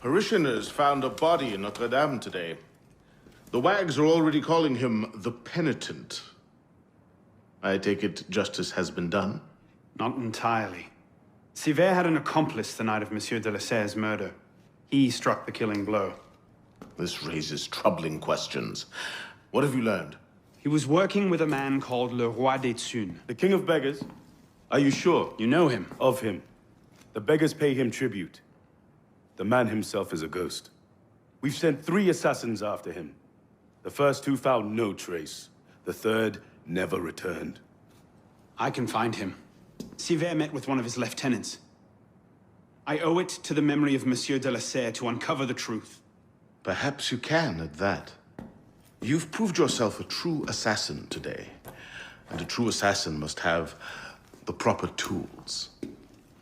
Parishioners found a body in Notre Dame today. The wags are already calling him the Penitent. I take it justice has been done? Not entirely. Sivert had an accomplice the night of Monsieur de la Serre's murder. He struck the killing blow. This raises troubling questions. What have you learned? He was working with a man called Le Roi des Thunes. The King of Beggars? Are you sure? You know him? Of him. The beggars pay him tribute. The man himself is a ghost. We've sent 3 assassins after him. The first 2 found no trace. The third never returned. I can find him. Sivert met with one of his lieutenants. I owe it to the memory of Monsieur de la Serre to uncover the truth. Perhaps you can at that. You've proved yourself a true assassin today. And a true assassin must have the proper tools.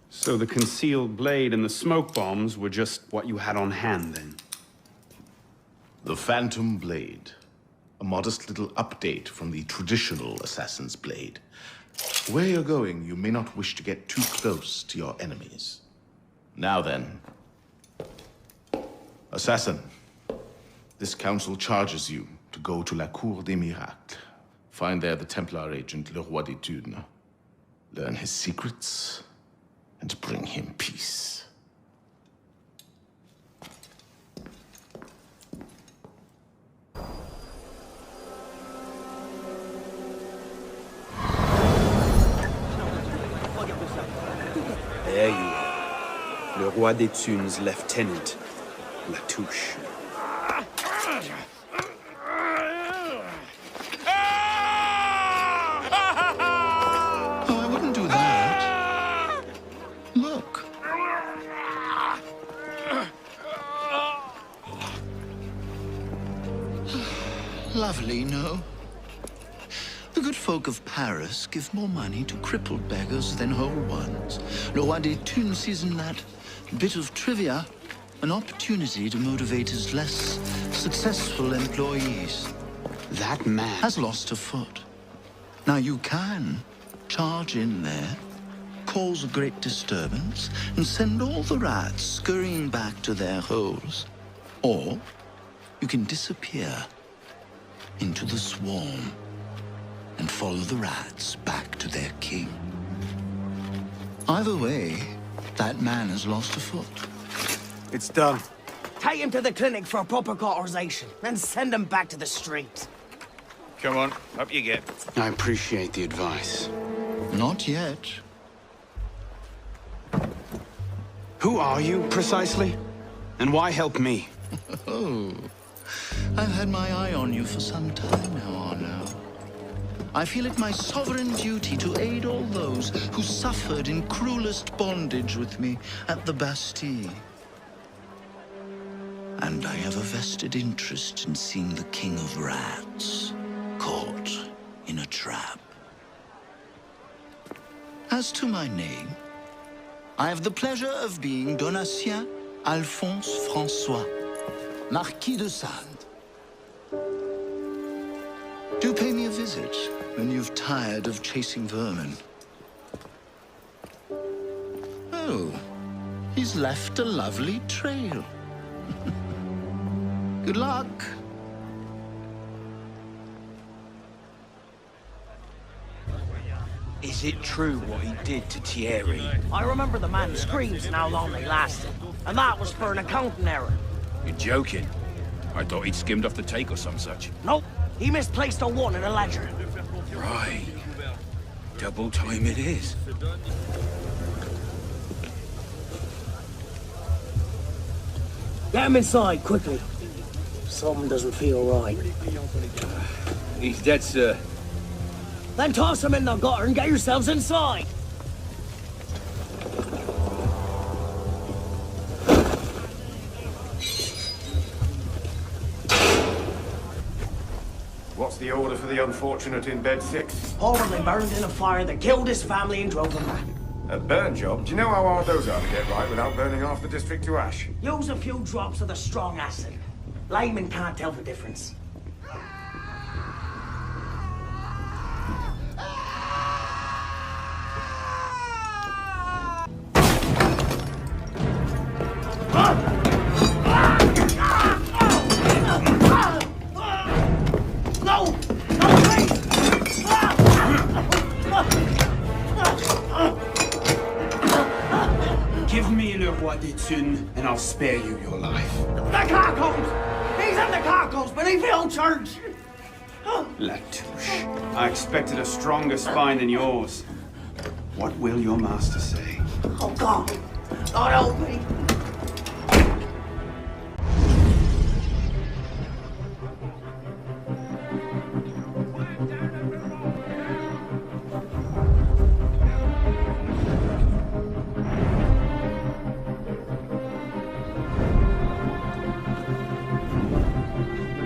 So the concealed blade and the smoke bombs were just what you had on hand, then? The Phantom Blade. A modest little update from the traditional assassin's blade. Where you're going, you may not wish to get too close to your enemies. Now then. Assassin, this council charges you to go to La Cour des Miracles. Find there the Templar agent, Le Roi des Thunes. Learn his secrets, and bring him peace. There you are. Le Roi des Thunes' lieutenant, Latouche. Oh, I wouldn't do that. Look. Lovely, no? The good folk of Paris give more money to crippled beggars than whole ones. Le Roi des Thunes sees in that bit of trivia an opportunity to motivate his less successful employees. That man Has lost a foot. Now you can charge in there, cause a great disturbance, and send all the rats scurrying back to their holes. Or you can disappear into the swarm and follow the rats back to their king. Either way, that man has lost a foot. It's done. Take him to the clinic for a proper cauterization, then send him back to the streets. Come on, up you get. I appreciate the advice. Not yet. Who are you, precisely? And why help me? Oh, I've had my eye on you for some time now, Arno. I feel it my sovereign duty to aid all those who suffered in cruelest bondage with me at the Bastille. And I have a vested interest in seeing the King of Rats caught in a trap. As to my name, I have the pleasure of being Donatien Alphonse François, Marquis de Sade. Do pay me a visit when you've tired of chasing vermin. Oh, he's left a lovely trail. Good luck. Is it true what he did to Thierry? I remember the man's screams and how long they lasted. And that was for an accounting error. You're joking. I thought he'd skimmed off the take or some such. Nope, he misplaced a 1 in a ledger. Right. Double time it is. Get him inside, quickly. Something doesn't feel right. He's dead, sir. Then toss him in the gutter and get yourselves inside. What's the order for the unfortunate in bed 6? Horribly burned in a fire that killed his family and drove him back. A burn job? Do you know how hard those are to get right without burning half the district to ash? Use a few drops of the strong acid. Laymen can't tell the difference. Give me Le Roi des Thunes, and I'll spare you your life. The cargoes! He's in the cargoes, but he filled church! Latouche, I expected a stronger spine than yours. What will your master say? Oh, God! God help me!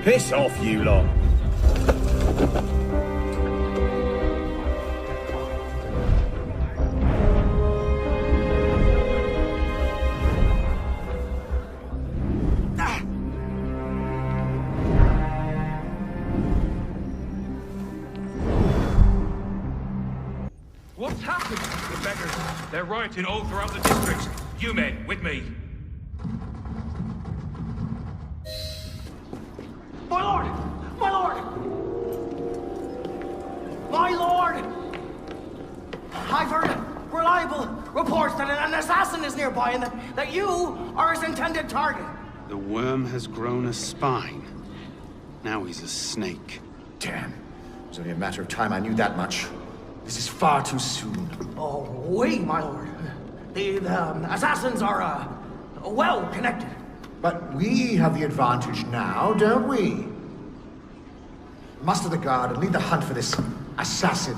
Piss off, you lot. What's happened? The beggars. They're rioting all throughout the district. You men, with me. My lord! My lord! My lord! I've heard reliable reports that an assassin is nearby and that you are his intended target. The worm has grown a spine. Now he's a snake. Damn. It was only a matter of time I knew that much. This is far too soon. Oh, wait, my lord. The assassins are, well connected. But we have the advantage now, don't we? Muster the guard and lead the hunt for this assassin.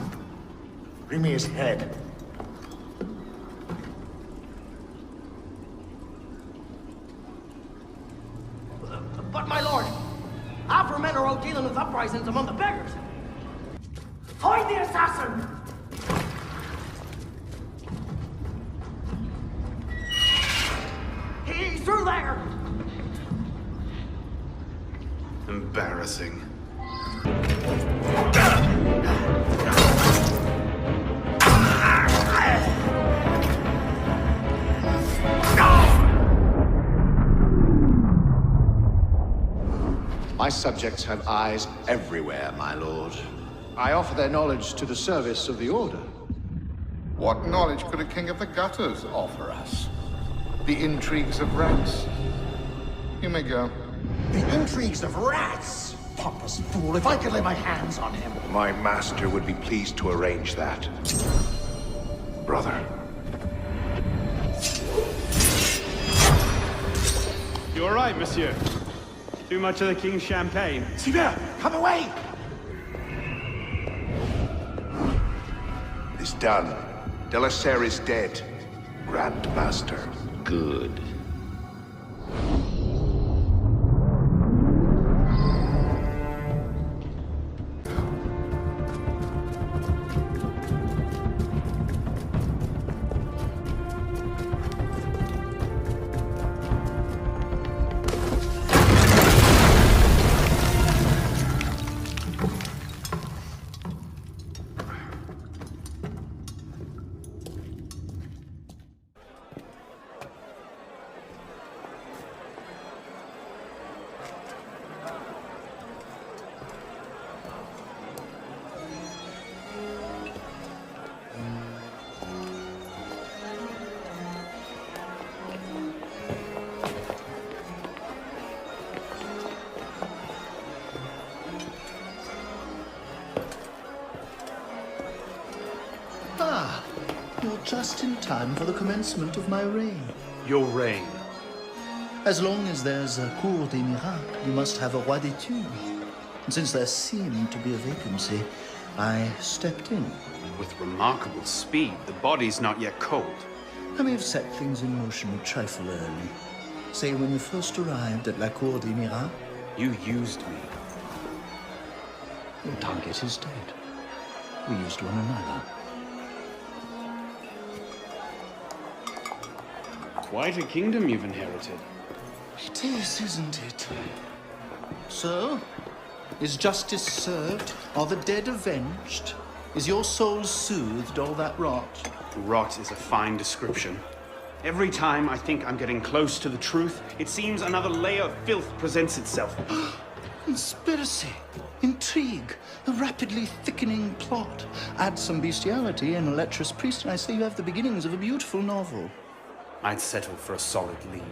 Bring me his head. But, my lord, our men are out dealing with uprisings among the beggars. Find the assassin! He's through there! Embarrassing. My subjects have eyes everywhere, my lord. I offer their knowledge to the service of the Order. What knowledge could a king of the gutters offer us? The intrigues of rats? You may go. The intrigues of rats! Pompous fool, if I could lay my hands on him. My master would be pleased to arrange that. Brother. You all right, monsieur? Too much of the king's champagne? Sylvain, come away! It's done. Delaserre is dead. Grand Master. Good. Ah, you're just in time for the commencement of my reign. Your reign. As long as there's a Cour des Miracles, you must have a Roi des Thunes. And since there seemed to be a vacancy, I stepped in. With remarkable speed, the body's not yet cold. I may have set things in motion a trifle early. Say, when you first arrived at La Cour des Miracles, You used me. your target is dead. We used one another. Quite a kingdom you've inherited. It is, isn't it? So, is justice served? Are the dead avenged? Is your soul soothed, all that rot? Rot is a fine description. Every time I think I'm getting close to the truth, it seems another layer of filth presents itself. Conspiracy, intrigue, a rapidly thickening plot. Add some bestiality and a lecherous priest, and I say you have the beginnings of a beautiful novel. I'd settle for a solid lead.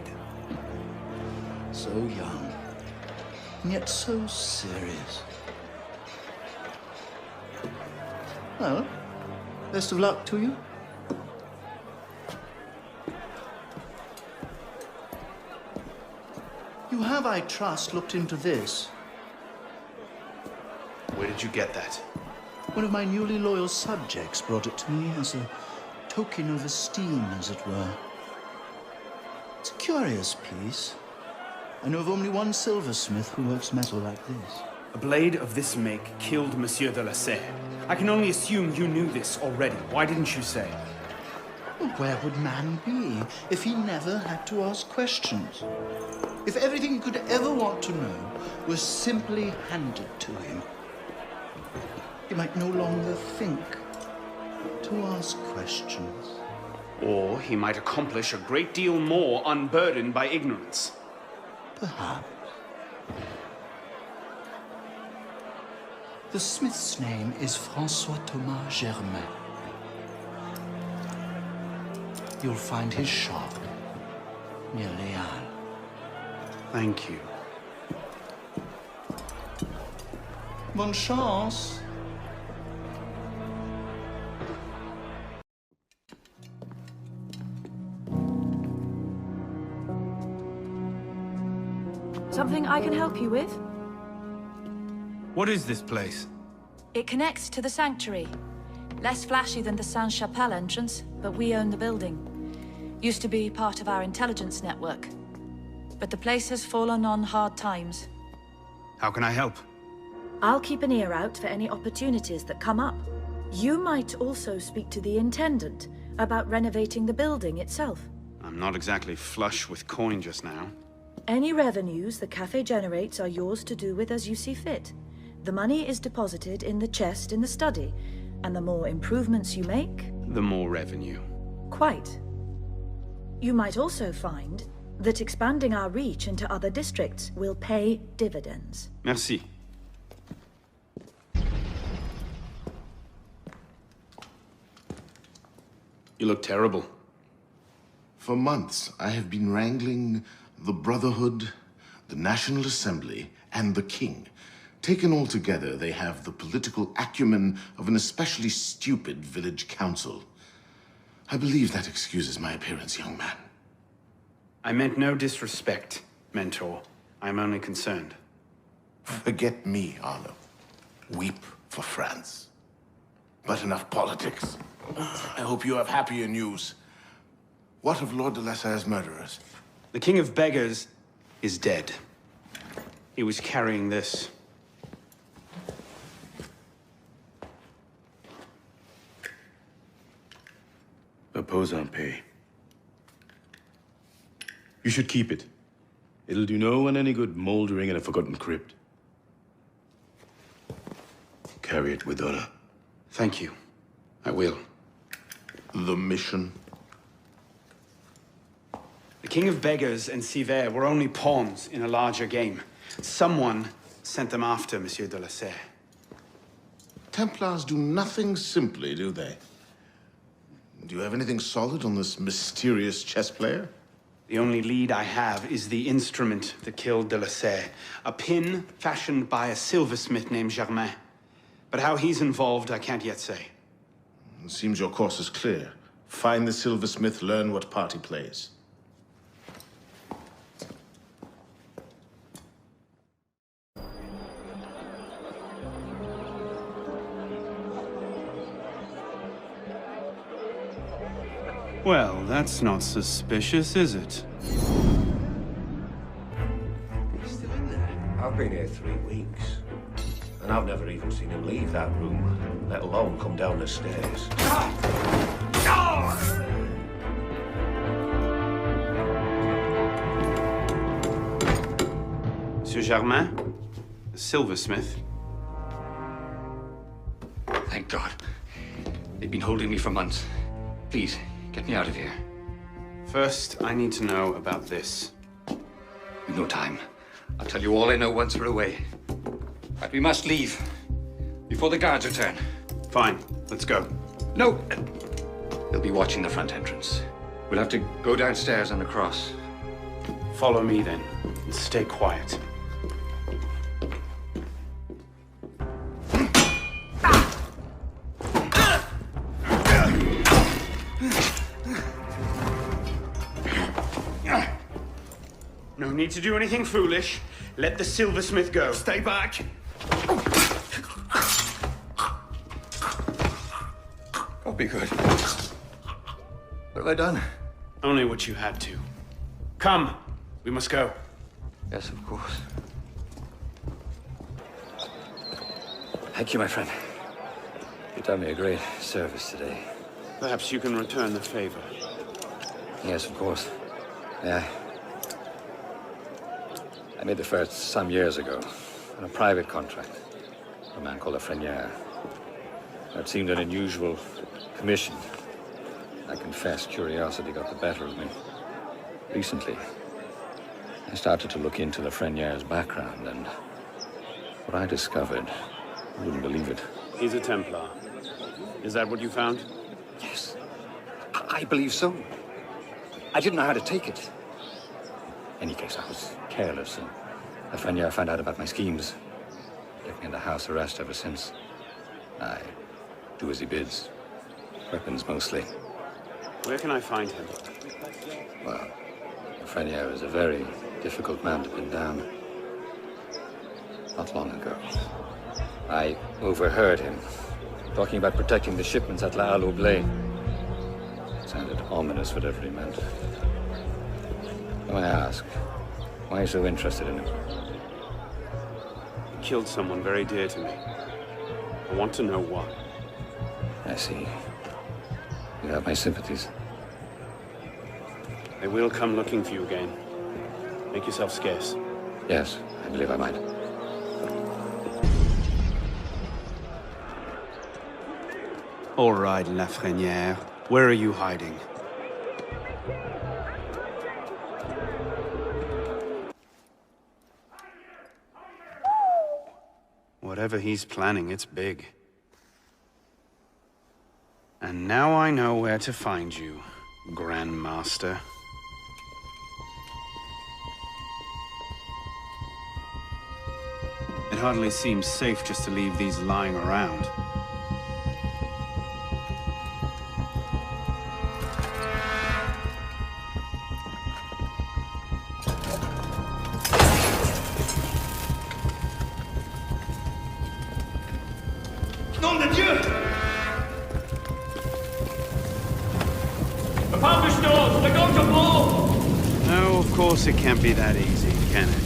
So young, and yet so serious. Well, best of luck to you. You have, I trust, looked into this. Where did you get that? One of my newly loyal subjects brought it to me as a token of esteem, as it were. It's a curious piece. I know of only one silversmith who works metal like this. A blade of this make killed Monsieur de la Serre. I can only assume you knew this already. Why didn't you say? Well, where would man be if he never had to ask questions? If everything he could ever want to know was simply handed to him, he might no longer think to ask questions. Or he might accomplish a great deal more unburdened by ignorance. Perhaps. The smith's name is François Thomas Germain. You'll find his shop near Les Halles. Thank you. Bonne chance. Something I can help you with? What is this place? It connects to the sanctuary. Less flashy than the Sainte-Chapelle entrance, but we own the building. Used to be part of our intelligence network. But the place has fallen on hard times. How can I help? I'll keep an ear out for any opportunities that come up. You might also speak to the Intendant about renovating the building itself. I'm not exactly flush with coin just now. Any revenues the cafe generates are yours to do with as you see fit. The money is deposited in the chest in the study, and the more improvements you make... The more revenue. Quite. You might also find that expanding our reach into other districts will pay dividends. Merci. You look terrible. For months, I have been wrangling the Brotherhood, the National Assembly, and the King. Taken all together, they have the political acumen of an especially stupid village council. I believe that excuses my appearance, young man. I meant no disrespect, Mentor. I'm only concerned. Forget me, Arlo. Weep for France. But enough politics. I hope you have happier news. What of Lord de la Serre's murderers? The King of Beggars is dead. He was carrying this. Repose en paix. You should keep it. It'll do no one any good moldering in a forgotten crypt. Carry it with honor. Thank you. I will. The mission? The King of Beggars and Sivert were only pawns in a larger game. Someone sent them after Monsieur de la Serre. Templars do nothing simply, do they? Do you have anything solid on this mysterious chess player? The only lead I have is the instrument that killed de la Serre. A pin fashioned by a silversmith named Germain. But how he's involved, I can't yet say. It seems your course is clear. Find the silversmith, learn what part he plays. Well, that's not suspicious, is it? He's still in there. I've been here 3 weeks. And I've never even seen him leave that room, let alone come down the stairs. Monsieur Germain? The silversmith? Thank God. They've been holding me for months. Please, get me out of here. First, I need to know about this. We've no time. I'll tell you all I know once we're away. But we must leave. Before the guards return. Fine, let's go. No! They'll be watching the front entrance. We'll have to go downstairs and across. Follow me then, and stay quiet. No need to do anything foolish. Let the silversmith go. Stay back. Oh, be good. What have I done? Only what you had to. Come, we must go. Yes, of course. Thank you, my friend. You've done me a great service today. Perhaps you can return the favor. Yes, of course. Yeah. I made the first some years ago on a private contract for a man called a Frenier. That seemed an unusual commission. I confess curiosity got the better of me. Recently, I started to look into the Frenier's background, and what I discovered, you wouldn't believe it. He's a Templar. Is that what you found? Yes. I believe so. I didn't know how to take it. In any case, I was careless, and the Frenier found out about my schemes. Kept me under house arrest ever since. I do as he bids. Weapons, mostly. Where can I find him? Well, Frenier is a very difficult man to pin down. Not long ago, I overheard him talking about protecting the shipments at La Halle aux Blés. Sounded ominous, whatever he meant. Now I ask, why are you so interested in him? He killed someone very dear to me. I want to know what. I see. You have my sympathies. They will come looking for you again. Make yourself scarce. Yes, I believe I might. All right, Lafrenière. Where are you hiding? Whatever he's planning, it's big. And now I know where to find you, Grandmaster. It hardly seems safe just to leave these lying around. Nom de Dieu! The published doors, they're going to blow! No, of course it can't be that easy, can it?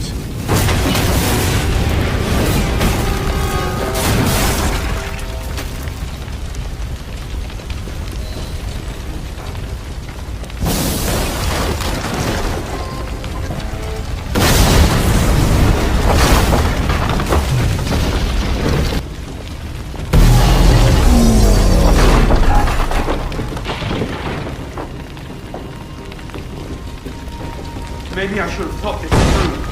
Maybe I should have thought this through.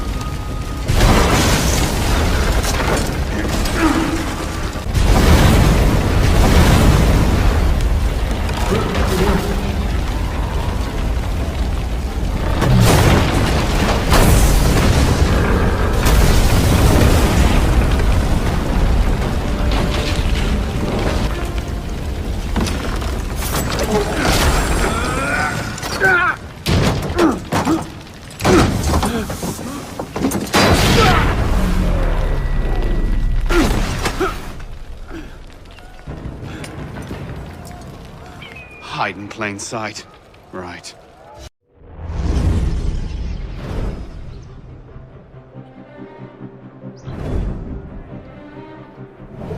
Hide in plain sight. Right.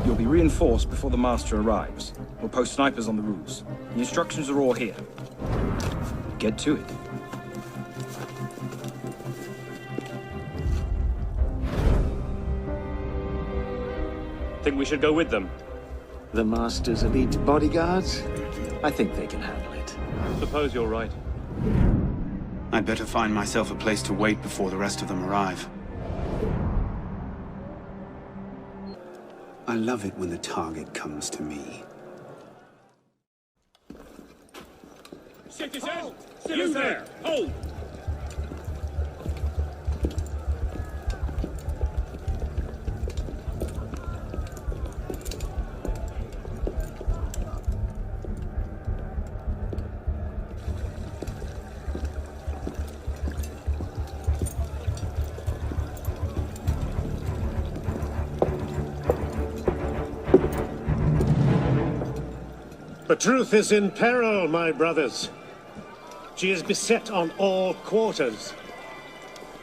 You'll be reinforced before the Master arrives. We'll post snipers on the roofs. The instructions are all here. Get to it. Think we should go with them? The Master's elite bodyguards? I think they can handle it. Suppose you're right. I'd better find myself a place to wait before the rest of them arrive. I love it when the target comes to me. Citizen, You there! Hold! The truth is in peril, my brothers. She is beset on all quarters.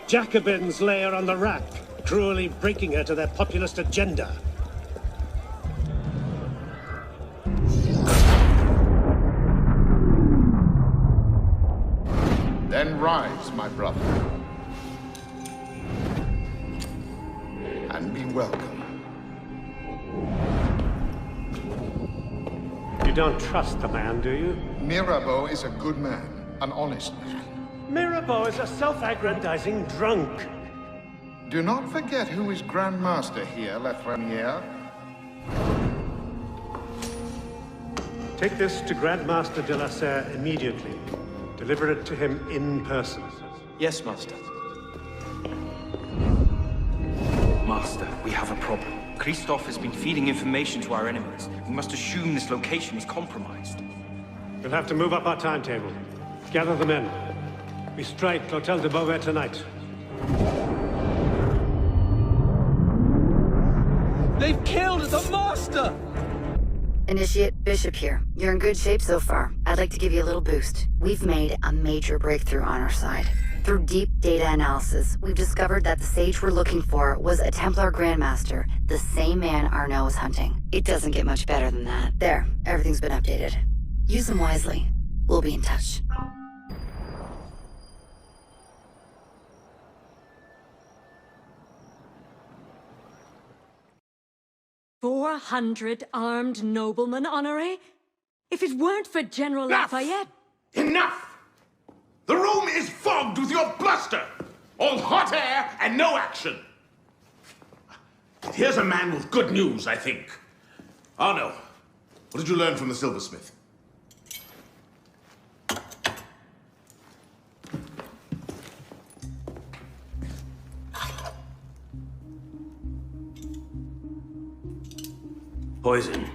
Jacobins lay her on the rack, cruelly breaking her to their populist agenda. Then rise, my brother. And be welcome. You don't trust the man, do you? Mirabeau is a good man, an honest man. Mirabeau is a self-aggrandizing drunk. Do not forget who is Grand Master here, Lafreniere. Take this to Grand Master de la Serre immediately. Deliver it to him in person. Yes, Master. Master, we have a problem. Christoph has been feeding information to our enemies. We must assume this location is compromised. We'll have to move up our timetable. Gather the men. We strike Clotel de Beauvais tonight. They've killed the Master! Initiate Bishop here. You're in good shape so far. I'd like to give you a little boost. We've made a major breakthrough on our side. Through deep data analysis, we've discovered that the sage we're looking for was a Templar Grandmaster, the same man Arnaud is hunting. It doesn't get much better than that. There, everything's been updated. Use them wisely. We'll be in touch. "400 armed noblemen, Honoré? If it weren't for General Lafayette..." Enough! The room is fogged with your bluster! All hot air and no action! Here's a man with good news, I think. Arnaud, what did you learn from the silversmith? Poison.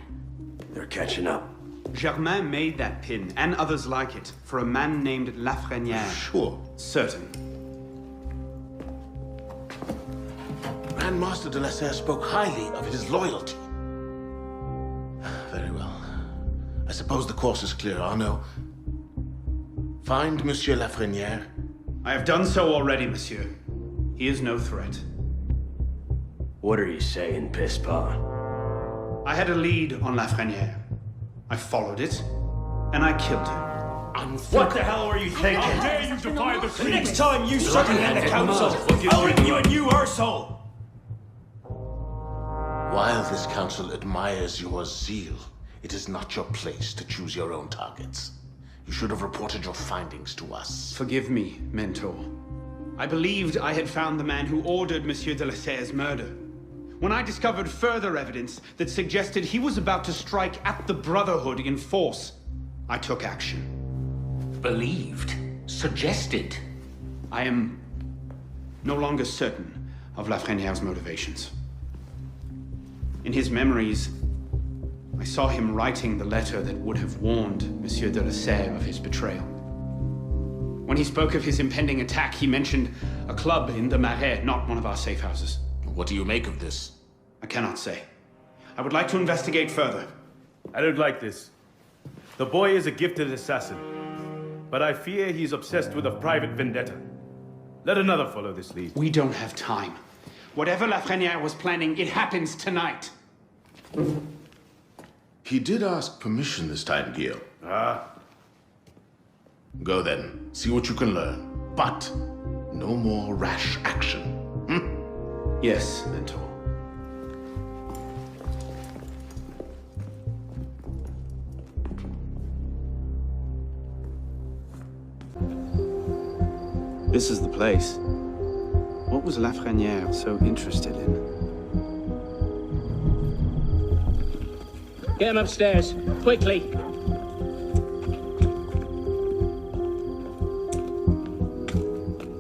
They're catching up. Germain made that pin, and others like it, for a man named Lafreniere. Sure. Certain. Grand Master de la Serre spoke highly of his loyalty. Very well. I suppose the course is clear, Arnaud. Find Monsieur Lafreniere. I have done so already, monsieur. He is no threat. What are you saying, Pisspah? I had a lead on Lafreniere. I followed it, and I killed him. What the hell were you thinking? How dare you defy the The truth? next time you circumvent the council, I'll bring you a new arsehole! While this council admires your zeal, it is not your place to choose your own targets. You should have reported your findings to us. Forgive me, Mentor. I believed I had found the man who ordered Monsieur de la Serre's murder. When I discovered further evidence that suggested he was about to strike at the Brotherhood in force, I took action. Believed? Suggested? I am no longer certain of Lafreniere's motivations. In his memories, I saw him writing the letter that would have warned Monsieur de la Serre of his betrayal. When he spoke of his impending attack, he mentioned a club in the Marais, not one of our safe houses. What do you make of this? I cannot say. I would like to investigate further. I don't like this. The boy is a gifted assassin, but I fear he's obsessed with a private vendetta. Let another follow this lead. We don't have time. Whatever Lafreniere was planning, it happens tonight. He did ask permission this time, Guillaume. Ah. Go then. See what you can learn. But no more rash action. Yes, Mentor. This is the place. What was Lafreniere so interested in? Get him upstairs, quickly.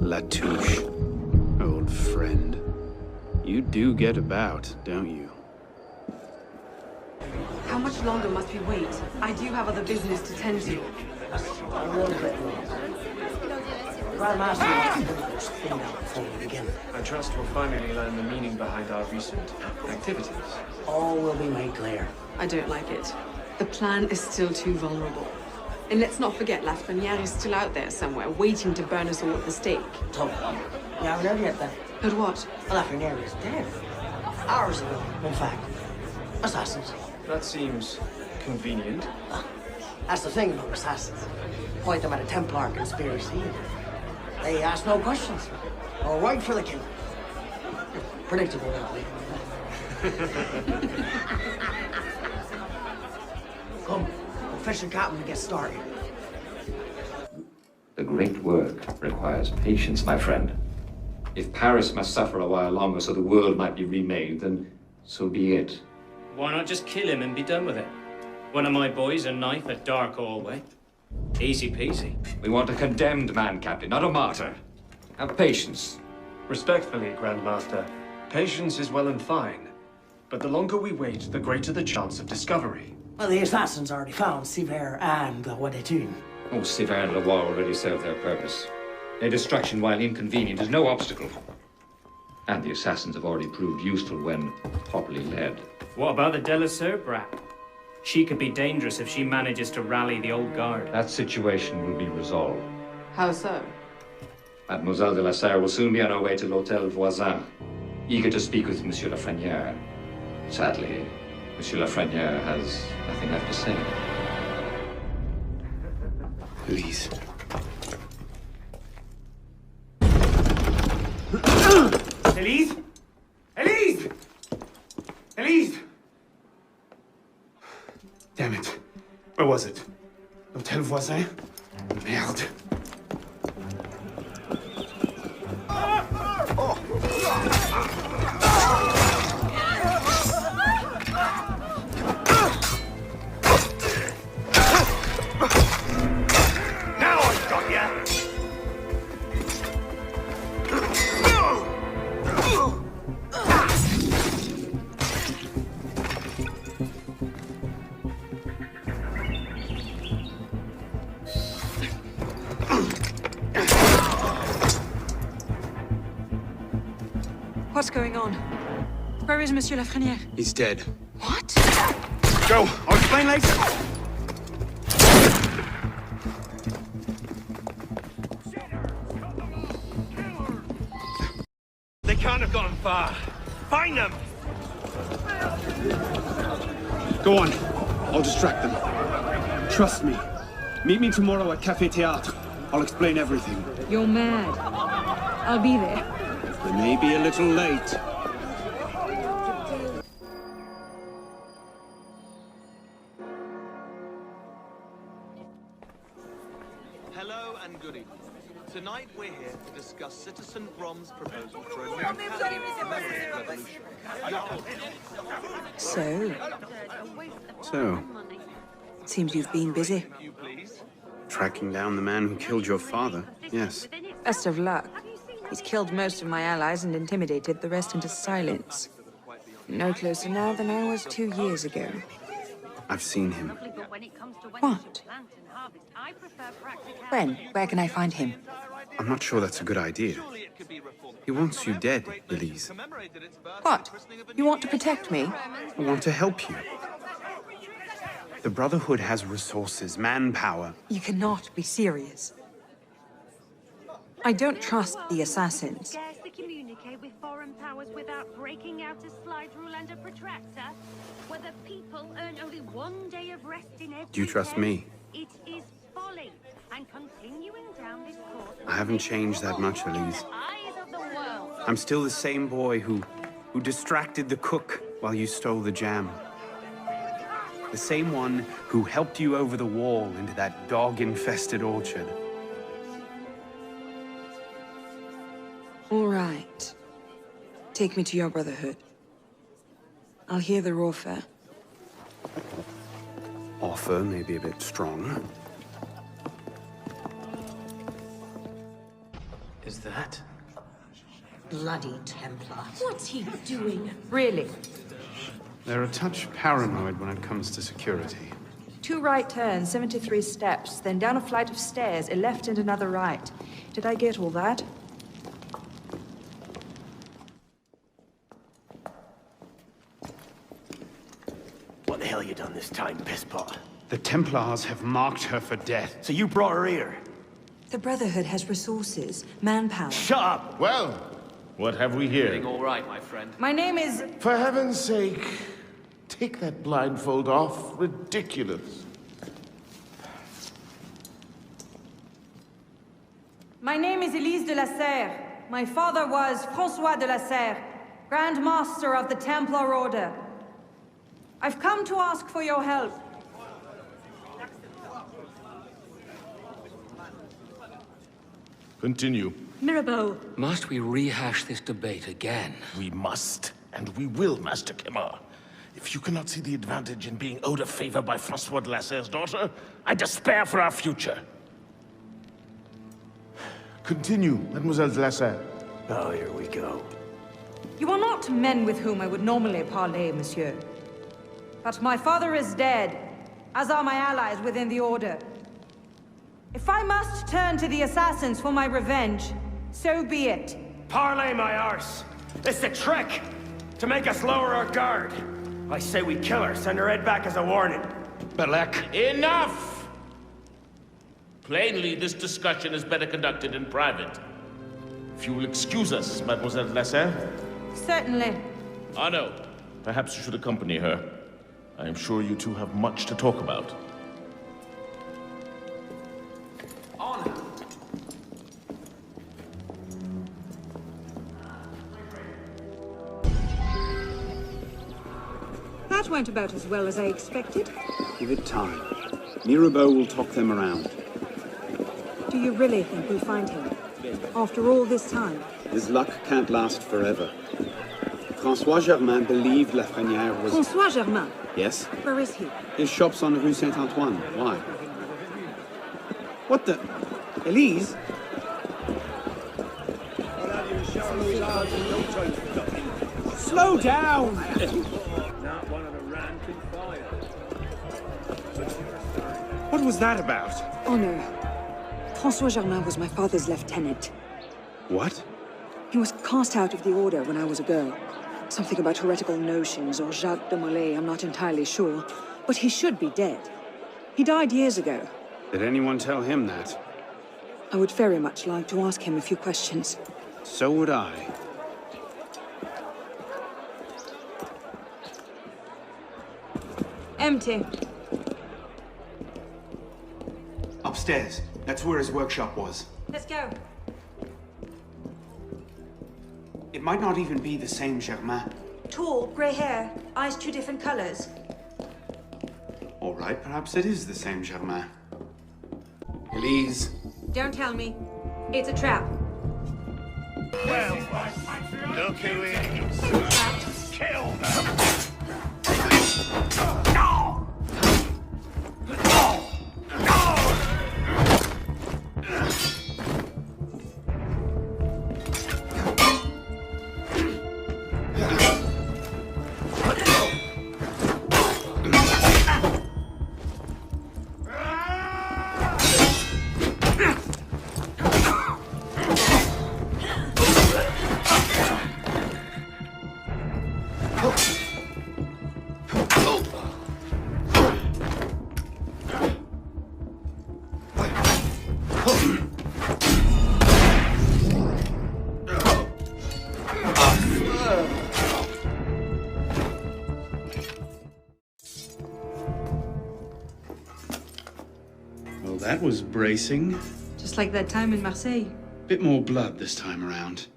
Latouche. Old friend. You do get about, don't you? How much longer must we wait? I do have other business to tend to. A little bit longer. Grandmaster wants to do this thing out before we begin. I trust we'll finally learn the meaning behind our recent activities. All will be made clear. I don't like it. The plan is still too vulnerable. And let's not forget, Lafreniere is still out there somewhere, waiting to burn us all at the stake. So, you haven't heard yet then? Heard what? Lafreniere is dead. Hours ago, in fact. Assassins. That seems convenient. That's the thing about assassins. Point them at a Templar conspiracy. They ask no questions. Go right for the kill. Predictable, that way. Come, we'll fish and captain and get started. The great work requires patience, my friend. If Paris must suffer a while longer so the world might be remade, then so be it. Why not just kill him and be done with it? One of my boys, a knife, a dark hallway. Easy peasy. We want a condemned man, Captain, not a martyr. Have patience. Respectfully, Grandmaster, patience is well and fine. But the longer we wait, the greater the chance of discovery. Well, the assassins already found Siver and the Wadetun. Oh, Siver and Lavoie already served their purpose. Their destruction, while inconvenient, is no obstacle. And the assassins have already proved useful when properly led. What about the Delaseur brat? She could be dangerous if she manages to rally the old guard. That situation will be resolved. How so? Mademoiselle de la Serre will soon be on her way to l'Hôtel Voisin, eager to speak with Monsieur Lafreniere. Sadly, Monsieur Lafreniere has nothing left to say. Elise. Elise? Elise! Elise! Damn it. Where was it? L'Hôtel Voisin? Merde. Now I've got ya! What's going on? Where is Monsieur Lafreniere? He's dead. What? Go! I'll explain later! They can't have gone far. Find them! Go on. I'll distract them. Trust me. Meet me tomorrow at Café Théâtre. I'll explain everything. You're mad. I'll be there. They may be a little late. Hello and good evening. Tonight we're here to discuss Citizen Brom's proposal for a new commemorative revolution. So, Seems you've been busy. tracking down the man who killed your father, yes. Best of luck. He's killed most of my allies and intimidated the rest into silence. No closer now than I was 2 years ago. I've seen him. What? When? Where can I find him? I'm not sure that's a good idea. He wants you dead, Elise. What? You want to protect me? I want to help you. The Brotherhood has resources, manpower. You cannot be serious. I don't trust the assassins. Scarcely communicate with foreign powers without breaking out a slide rule and a protractor, where the people earn only 1 day of rest in every Do you trust day. me? It is folly, and continuing down this course... I haven't changed that much, Elise. Eyes of the world. I'm still the same boy who distracted the cook while you stole the jam. The same one who helped you over the wall into that dog-infested orchard. All right. Take me to your Brotherhood. I'll hear the raw fare. Offer may be a bit strong. is that? Bloody Templar. What's he doing? Really? They're a touch paranoid when it comes to security. 2 right turns, 73 steps, then down a flight of stairs, a left and another right. Did I get all that? What the hell you done this time, pisspot? The Templars have marked her for death. So you brought her here? The Brotherhood has resources, manpower. Shut up! Well, what have we here? All right, my friend. My name is... For heaven's sake, take that blindfold off. Ridiculous. My name is Elise de la Serre. My father was François de la Serre, Grand Master of the Templar Order. I've come to ask for your help. Continue. Mirabeau. Must we rehash this debate again? We must, and we will, Master Kemar. If you cannot see the advantage in being owed a favor by François de la Serre's daughter, I despair for our future. Continue, Mademoiselle de la Serre. Oh, here we go. You are not men with whom I would normally parley, monsieur. But my father is dead, as are my allies within the Order. If I must turn to the assassins for my revenge, so be it. Parlay my arse! It's a trick! To make us lower our guard! I say we kill her, send her head back as a warning. Belek. Enough! Plainly, this discussion is better conducted in private. If you will excuse us, Mademoiselle de la Serre. Certainly. Arno, perhaps you should accompany her. I am sure you two have much to talk about. That went about as well as I expected. Give it time. Mirabeau will talk them around. Do you really think we'll find him? After all this time? His luck can't last forever. François Germain believed Lafrenière was... François Germain? Yes? Where is he? His shop's on Rue Saint-Antoine. Why? What the... Elise? Slow down! Not one of the ranking fire. What was that about? Oh no. François Germain was my father's lieutenant. What? He was cast out of the Order when I was a girl. Something about heretical notions or Jacques de Molay, I'm not entirely sure. But he should be dead. He died years ago. Did anyone tell him that? I would very much like to ask him a few questions. So would I. Empty. Upstairs. That's where his workshop was. Let's go. It might not even be the same Germain. Tall, grey hair, eyes 2 different colors. All right, perhaps it is the same Germain. Elise. Don't tell me. It's a trap. Well, look who it is. Kill them! Well, that was bracing. Just like that time in Marseille. Bit more blood this time around.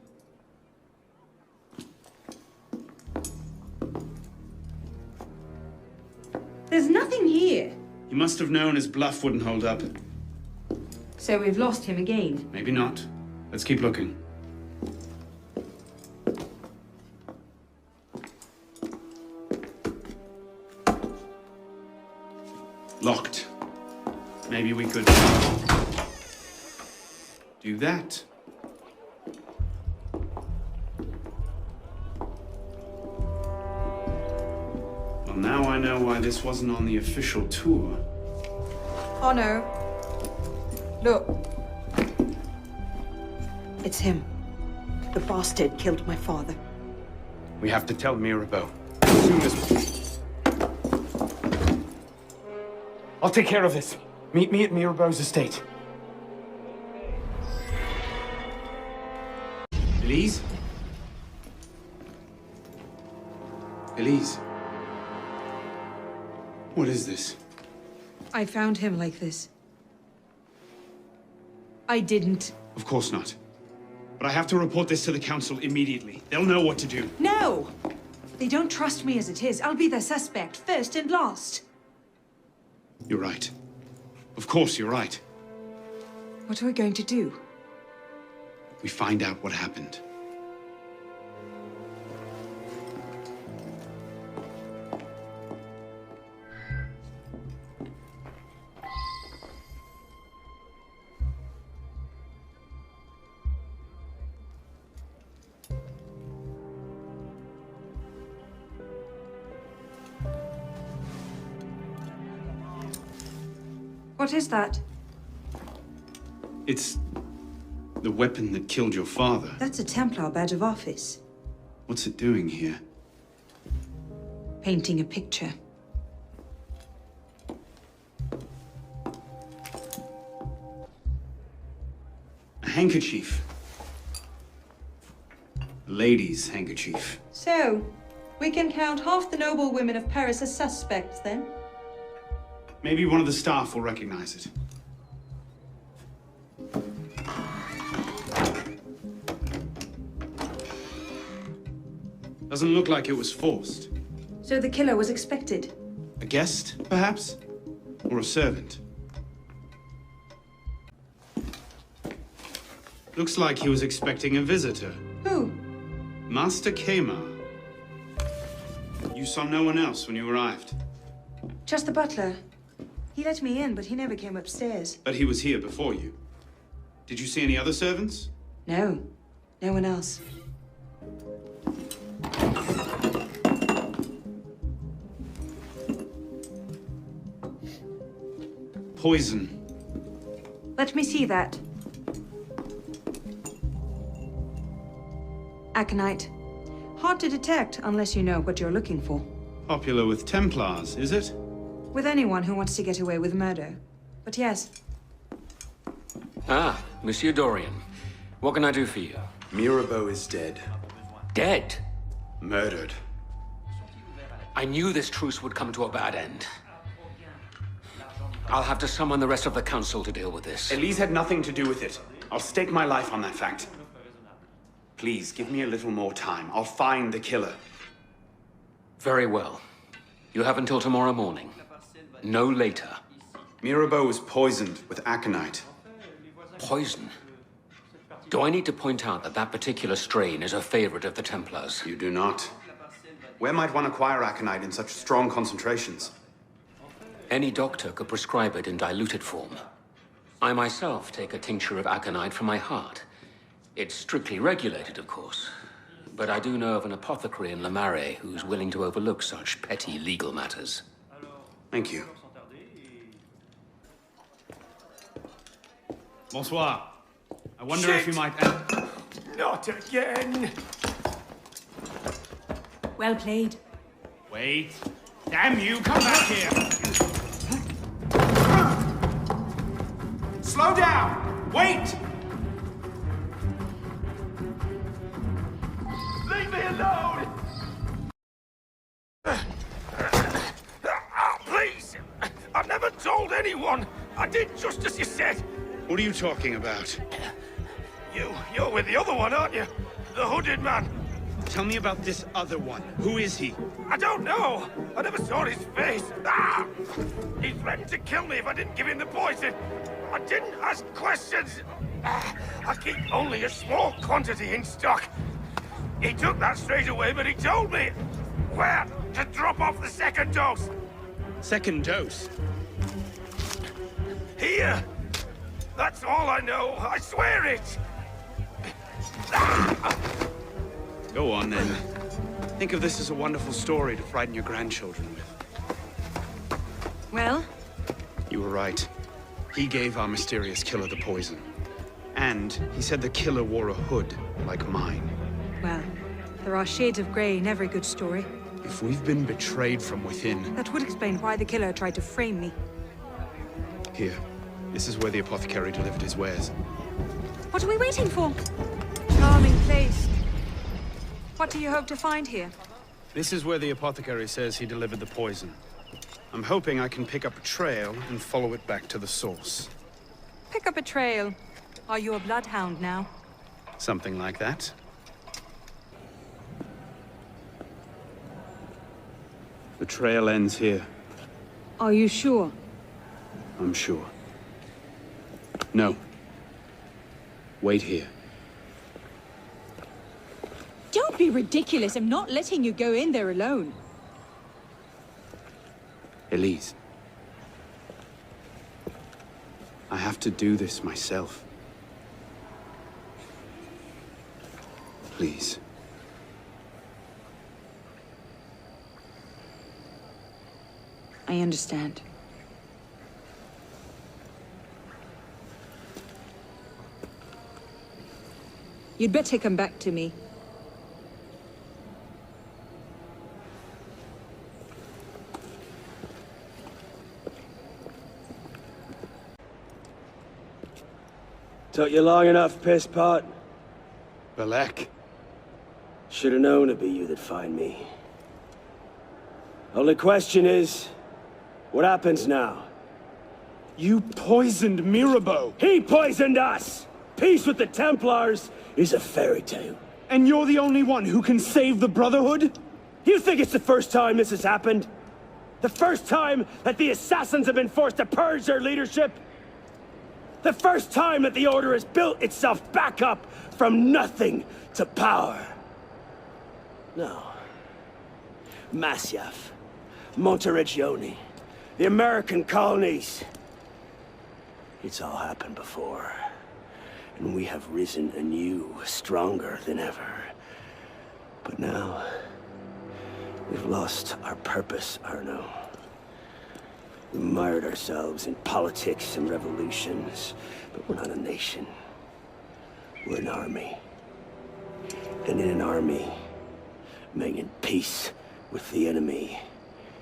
There's nothing here. He must have known his bluff wouldn't hold up. So we've lost him again. Maybe not. Let's keep looking. Locked. Maybe we could do that. I know why this wasn't on the official tour. Oh no. Look. It's him. The bastard killed my father. We have to tell Mirabeau. As soon as... I'll take care of this. Meet me at Mirabeau's estate. Elise? Elise? What is this? I found him like this. I didn't. Of course not. But I have to report this to the council immediately. They'll know what to do. No! They don't trust me as it is. I'll be their suspect, first and last. You're right. Of course you're right. What are we going to do? We find out what happened. What is that? It's the weapon that killed your father. That's a Templar badge of office. What's it doing here? Painting a picture. A handkerchief. A lady's handkerchief. So, we can count half the noble women of Paris as suspects, then? Maybe one of the staff will recognize it. Doesn't look like it was forced. So the killer was expected? A guest, perhaps? Or a servant? Looks like he was expecting a visitor. Who? Master Kemar. You saw no one else when you arrived? Just the butler. He let me in, but he never came upstairs. But he was here before you. Did you see any other servants? No. No one else. Poison. Let me see that. Aconite. Hard to detect unless you know what you're looking for. Popular with Templars, is it? With anyone who wants to get away with murder. But yes. Ah, Monsieur Dorian. What can I do for you? Mirabeau is dead. Dead? Murdered. I knew this truce would come to a bad end. I'll have to summon the rest of the council to deal with this. Elise had nothing to do with it. I'll stake my life on that fact. Please, give me a little more time. I'll find the killer. Very well. You have until tomorrow morning. No later. Mirabeau was poisoned with aconite. Poison? Do I need to point out that that particular strain is a favorite of the Templars? You do not. Where might one acquire aconite in such strong concentrations? Any doctor could prescribe it in diluted form. I myself take a tincture of aconite from my heart. It's strictly regulated, of course. But I do know of an apothecary in Le Marais who's willing to overlook such petty legal matters. Thank you. Bonsoir. I wonder if you might... Not again! Well played. Wait. Damn you, come back here! Slow down! Wait! Leave me alone! Please! I've never told anyone! I did just as you said! What are you talking about? You're with the other one, aren't you? The hooded man. Tell me about this other one. Who is he? I don't know! I never saw his face! Ah! He threatened to kill me if I didn't give him the poison! I didn't ask questions! Ah, I keep only a small quantity in stock. He took that straight away, but he told me where to drop off the second dose. Second dose? Here! That's all I know, I swear it! Ah! Go on, then. Think of this as a wonderful story to frighten your grandchildren with. Well? You were right. He gave our mysterious killer the poison. And he said the killer wore a hood, like mine. Well, there are shades of grey in every good story. If we've been betrayed from within... That would explain why the killer tried to frame me. Here. This is where the apothecary delivered his wares. What are we waiting for? Charming place. What do you hope to find here? This is where the apothecary says he delivered the poison. I'm hoping I can pick up a trail and follow it back to the source. Pick up a trail. Are you a bloodhound now? Something like that. The trail ends here. Are you sure? I'm sure. No. Wait here. Don't be ridiculous. I'm not letting you go in there alone. Elise. I have to do this myself. Please. I understand. You'd better come back to me. Took you long enough, piss pot. Belek. Should have known it'd be you that'd find me. Only question is, what happens now? You poisoned Mirabeau. He poisoned us! Peace with the Templars is a fairy tale. And you're the only one who can save the Brotherhood? You think it's the first time this has happened? The first time that the Assassins have been forced to purge their leadership? The first time that the Order has built itself back up from nothing to power? No. Masyaf, Monteriggioni, the American colonies. It's all happened before. And we have risen anew, stronger than ever. But now, we've lost our purpose, Arno. We mired ourselves in politics and revolutions, but we're not a nation. We're an army. And in an army, making peace with the enemy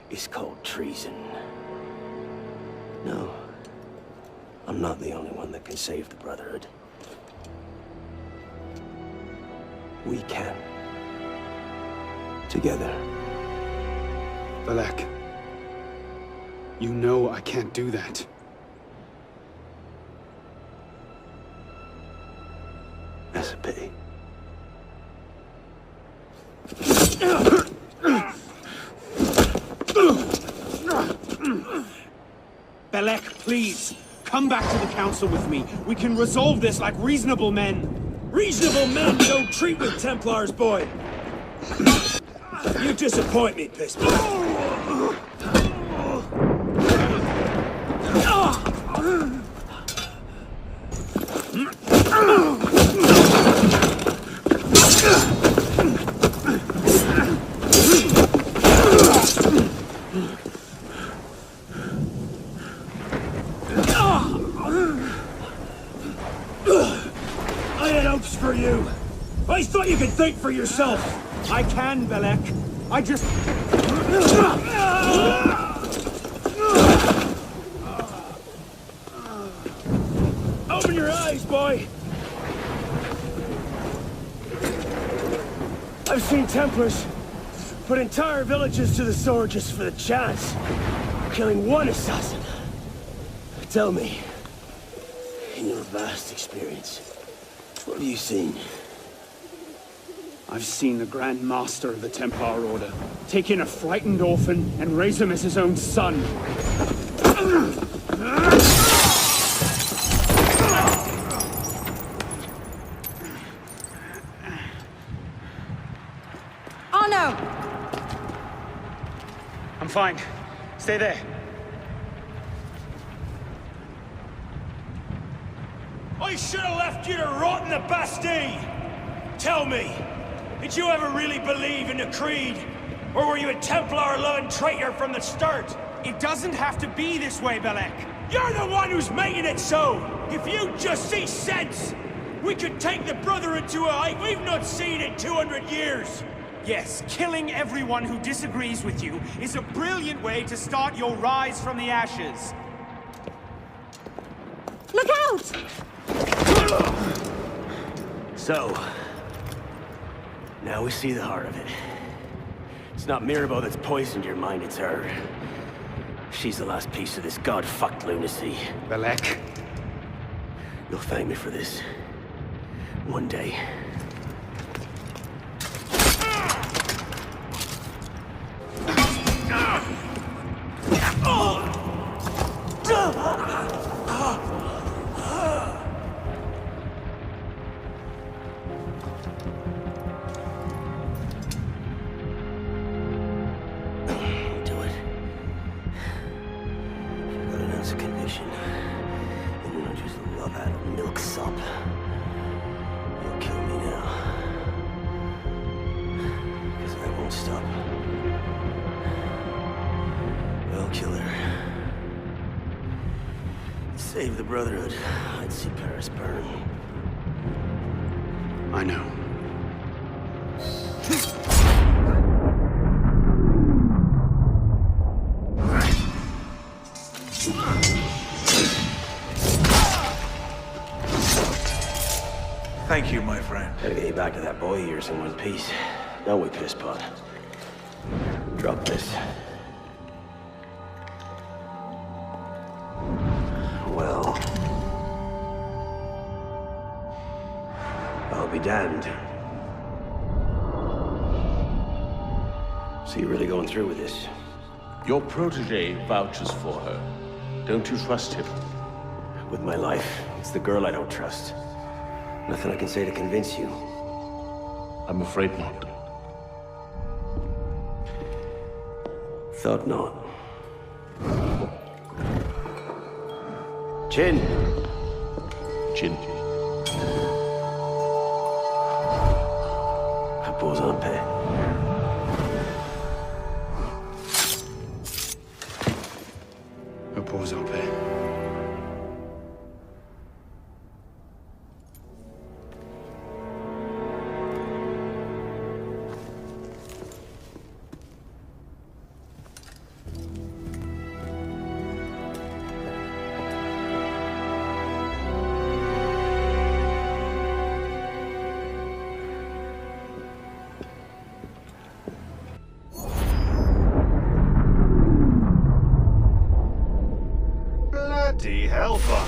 is called treason. No, I'm not the only one that can save the Brotherhood. We can. Together. Belek. You know I can't do that. That's a pity. Belek, please, come back to the council with me. We can resolve this like reasonable men. Reasonable men don't treat with Templars, boy! You disappoint me, Pistol. I had hopes for you. I thought you could think for yourself. I can, Belek. I just... Open your eyes, boy! I've seen Templars put entire villages to the sword just for the chance of killing one assassin. Tell me, in your vast experience, what have you seen? I've seen the Grand Master of the Templar Order take in a frightened orphan and raise him as his own son. Oh no! I'm fine. Stay there. I should have left you to rot in the Bastille! Tell me, did you ever really believe in the Creed? Or were you a Templar-loving traitor from the start? It doesn't have to be this way, Belek. You're the one who's making it so! If you just see sense, we could take the Brotherhood to a height we've not seen in 200 years! Yes, killing everyone who disagrees with you is a brilliant way to start your rise from the ashes. Look out! So, now we see the heart of it. It's not Mirabelle that's poisoned your mind, it's her. She's the last piece of this god-fucked lunacy. Belek. You'll thank me for this. One day. Save the Brotherhood, I'd see Paris burn. I know. Thank you, my friend. Gotta get you back to that boy of yours in one piece. Don't we, pisspot? Drop this. Well, I'll be damned. So you're really going through with this? Your protege vouches for her. Don't you trust him? With my life, it's the girl I don't trust. Nothing I can say to convince you. I'm afraid not. Thought not. Chin. Chin. Repose en paix. Repose en paix. Bloody hellfire.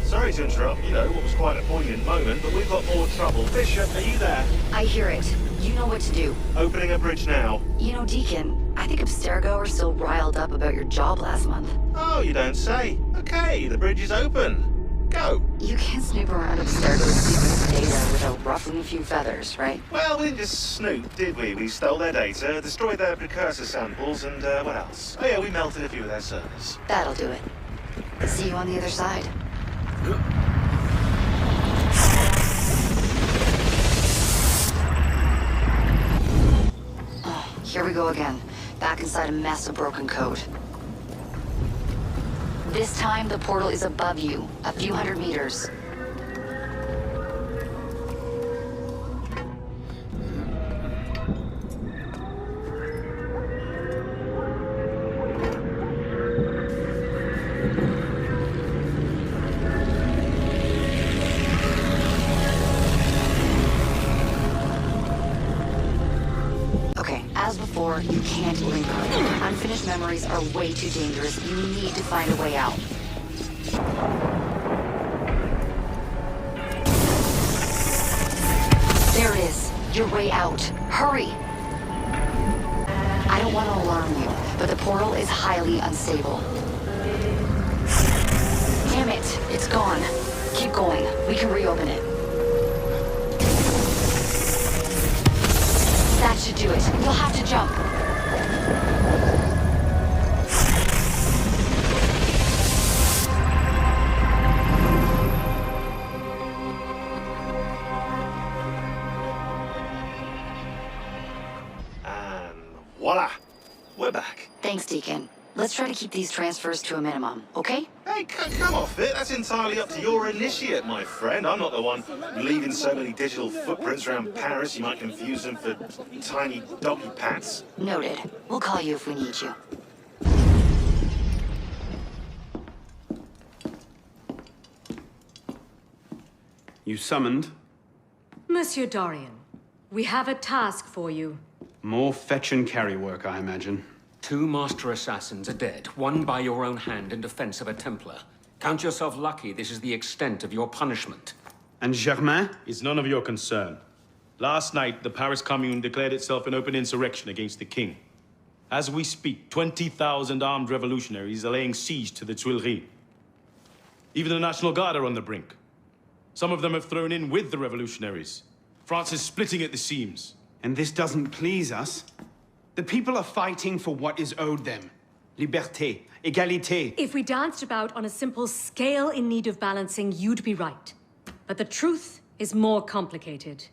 Sorry to interrupt, you know, what was quite a poignant moment, but we've got more trouble. Bishop, are you there? I hear it. You know what to do. Opening a bridge now. You know, Deacon, I think Abstergo are still riled up about your job last month. Oh, you don't say. Okay, the bridge is open. Go. You can't snoop around Abstergo's secret data without ruffling a few feathers, right? Well, we didn't just snoop, did we? We stole their data, destroyed their precursor samples, and what else? Oh yeah, we melted a few of their servers. That'll do it. See you on the other side. Oh, here we go again. Back inside a mess of broken code. This time, the portal is above you, a few hundred meters. You can't linger. Unfinished memories are way too dangerous. You need to find a way out. There it is. Your way out. Hurry! I don't want to alarm you, but the portal is highly unstable. Damn it! It's gone. Keep going. We can reopen it. That should do it. You'll have to jump. And voila! We're back. Thanks, Deacon. Let's try to keep these transfers to a minimum, okay? Hey, come off it. That's entirely up to your initiate, my friend. I'm not the one leaving so many digital footprints around Paris you might confuse them for tiny doggy pats. Noted. We'll call you if we need you. You summoned? Monsieur Dorian, we have a task for you. More fetch and carry work, I imagine. 2 master assassins are dead, one by your own hand in defense of a Templar. Count yourself lucky this is the extent of your punishment. And Germain? It's none of your concern. Last night, the Paris Commune declared itself an open insurrection against the king. As we speak, 20,000 armed revolutionaries are laying siege to the Tuileries. Even the National Guard are on the brink. Some of them have thrown in with the revolutionaries. France is splitting at the seams. And this doesn't please us? The people are fighting for what is owed them. Liberté, égalité. If we danced about on a simple scale in need of balancing, you'd be right. But the truth is more complicated.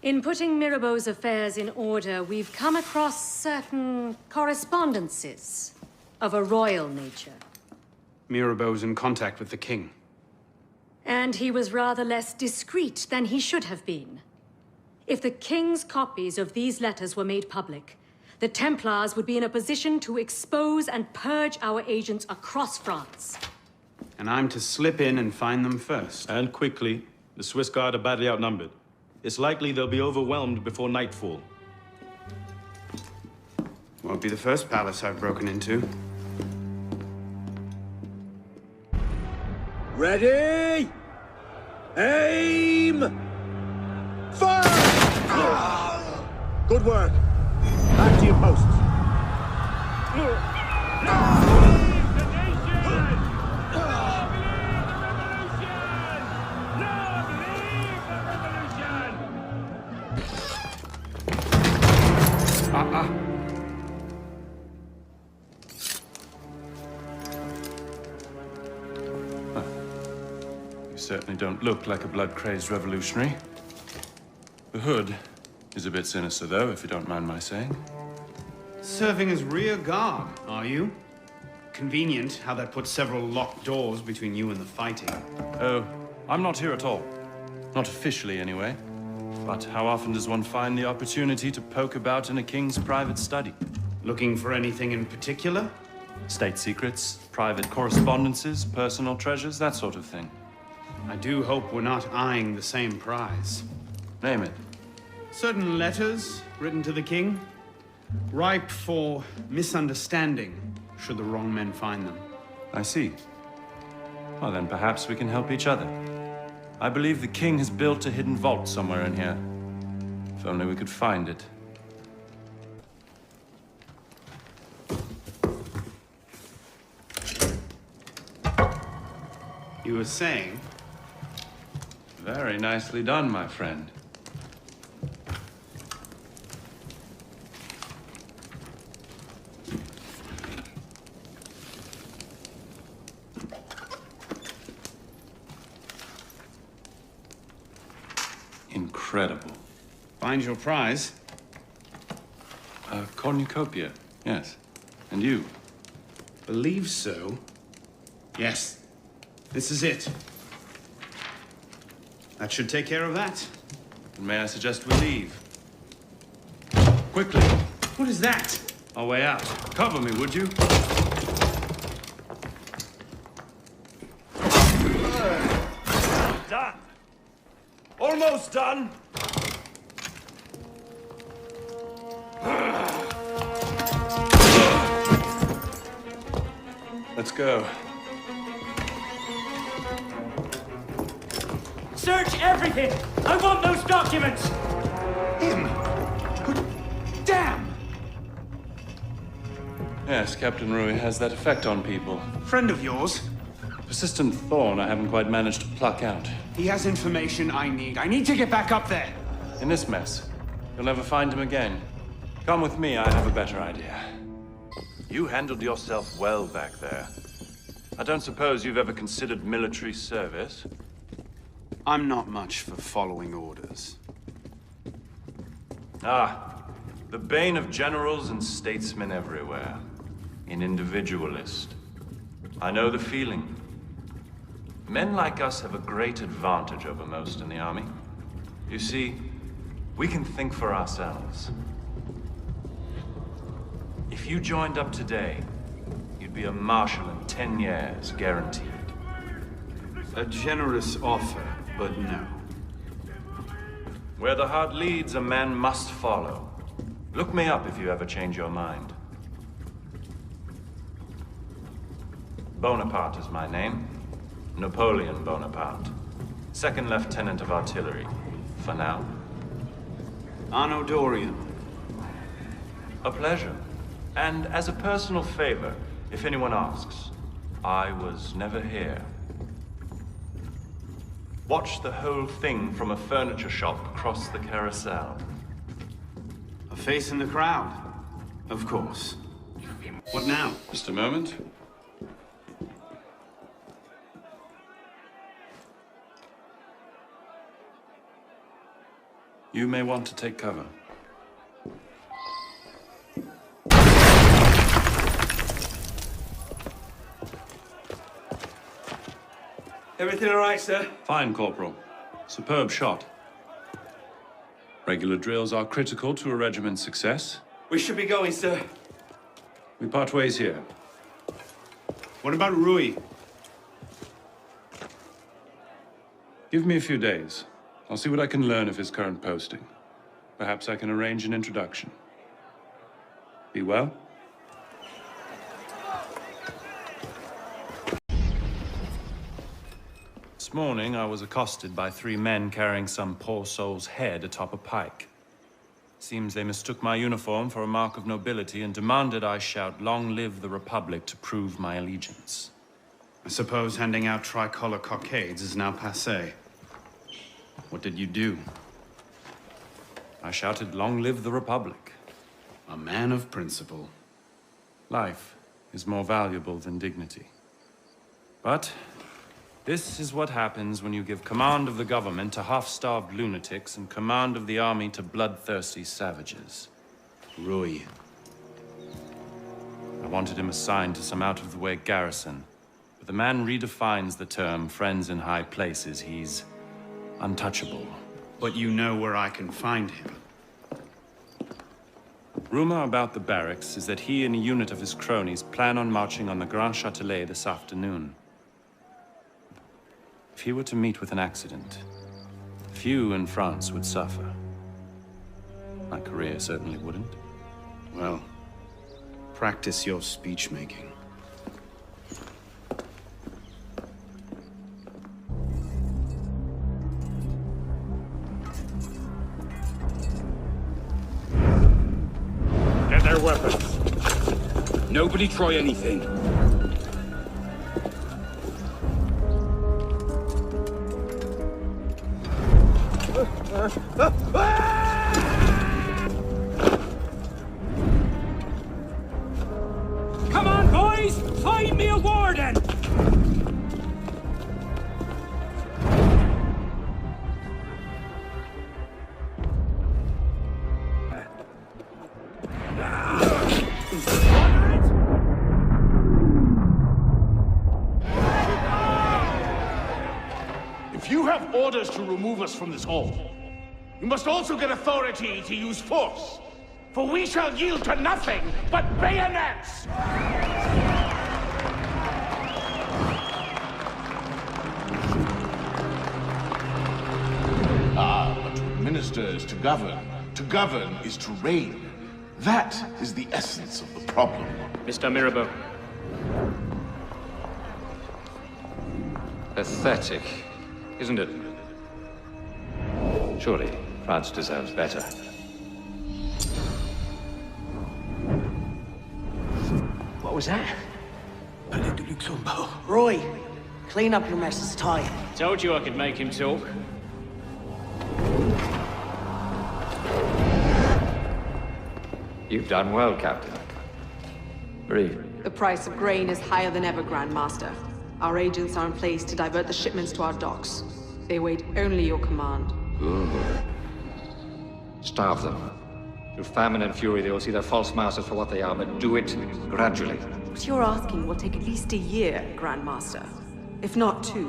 In putting Mirabeau's affairs in order, we've come across certain correspondences of a royal nature. Mirabeau's in contact with the king. And he was rather less discreet than he should have been. If the king's copies of these letters were made public, the Templars would be in a position to expose and purge our agents across France. And I'm to slip in and find them first. And quickly. The Swiss Guard are badly outnumbered. It's likely they'll be overwhelmed before nightfall. Won't be the first palace I've broken into. Ready? Aim! Fire! Good work. Back to your posts. You certainly don't look like a blood-crazed revolutionary. The hood is a bit sinister, though, if you don't mind my saying. Serving as rear guard, are you? Convenient how that puts several locked doors between you and the fighting. Oh, I'm not here at all. Not officially, anyway. But how often does one find the opportunity to poke about in a king's private study? Looking for anything in particular? State secrets, private correspondences, personal treasures, that sort of thing. I do hope we're not eyeing the same prize. Name it. Certain letters written to the king, ripe for misunderstanding, should the wrong men find them. I see. Well, then perhaps we can help each other. I believe the king has built a hidden vault somewhere in here. If only we could find it. You were saying? Very nicely done, my friend. Incredible. Find your prize? A cornucopia, yes. And you? Believe so. Yes. This is it. That should take care of that. And may I suggest we leave? Quickly. What is that? Our way out. Cover me, would you? Done. Almost done. Let's go. Search everything! I want those documents! Him! Damn! Yes, Captain Rui has that effect on people. Friend of yours? Persistent thorn I haven't quite managed to pluck out. He has information I need. I need to get back up there. In this mess, you'll never find him again. Come with me, I have a better idea. You handled yourself well back there. I don't suppose you've ever considered military service? I'm not much for following orders. Ah, the bane of generals and statesmen everywhere. an individualist. I know the feeling. Men like us have a great advantage over most in the army. You see, we can think for ourselves. If you joined up today, you'd be a marshal in 10 years, guaranteed. A generous offer, but no. Where the heart leads, a man must follow. Look me up if you ever change your mind. Bonaparte is my name. Napoleon Bonaparte. Second Lieutenant of Artillery. For now. Arno Dorian. A pleasure. And as a personal favor, if anyone asks, I was never here. Watch the whole thing from a furniture shop across the carousel. A face in the crowd. Of course. What now? Just a moment. You may want to take cover. Everything all right, sir? Fine, Corporal. Superb shot. Regular drills are critical to a regiment's success. We should be going, sir. We part ways here. What about Rui? Give me a few days. I'll see what I can learn of his current posting. Perhaps I can arrange an introduction. Be well. This morning, I was accosted by 3 men carrying some poor soul's head atop a pike. Seems they mistook my uniform for a mark of nobility and demanded I shout, "Long live the Republic," to prove my allegiance. I suppose handing out tricolor cockades is now passé. What did you do? I shouted, "Long live the Republic." A man of principle. Life is more valuable than dignity. But this is what happens when you give command of the government to half-starved lunatics and command of the army to bloodthirsty savages. Rui. I wanted him assigned to some out-of-the-way garrison, but the man redefines the term friends in high places. He's untouchable. But you know where I can find him. Rumor about the barracks is that he and a unit of his cronies plan on marching on the Grand Châtelet this afternoon. If he were to meet with an accident, few in France would suffer. My career certainly wouldn't. Well, practice your speech-making. Get their weapons. Nobody try anything. Come on, boys! Find me a warden! If you have orders to remove us from this hall, you must also get authority to use force. For we shall yield to nothing but bayonets! But to administer is to govern. To govern is to reign. That is the essence of the problem. Mr. Mirabeau. Pathetic, isn't it? Surely France deserves better. What was that? Roy, clean up your mess. It's time. Told you I could make him talk. You've done well, Captain. Breathe. The price of grain is higher than ever, Grand Master. Our agents are in place to divert the shipments to our docks. They await only your command. Good. Starve them. Through famine and fury, they will see their false masters for what they are, but do it gradually. What you're asking will take at least a year, Grandmaster. If not 2.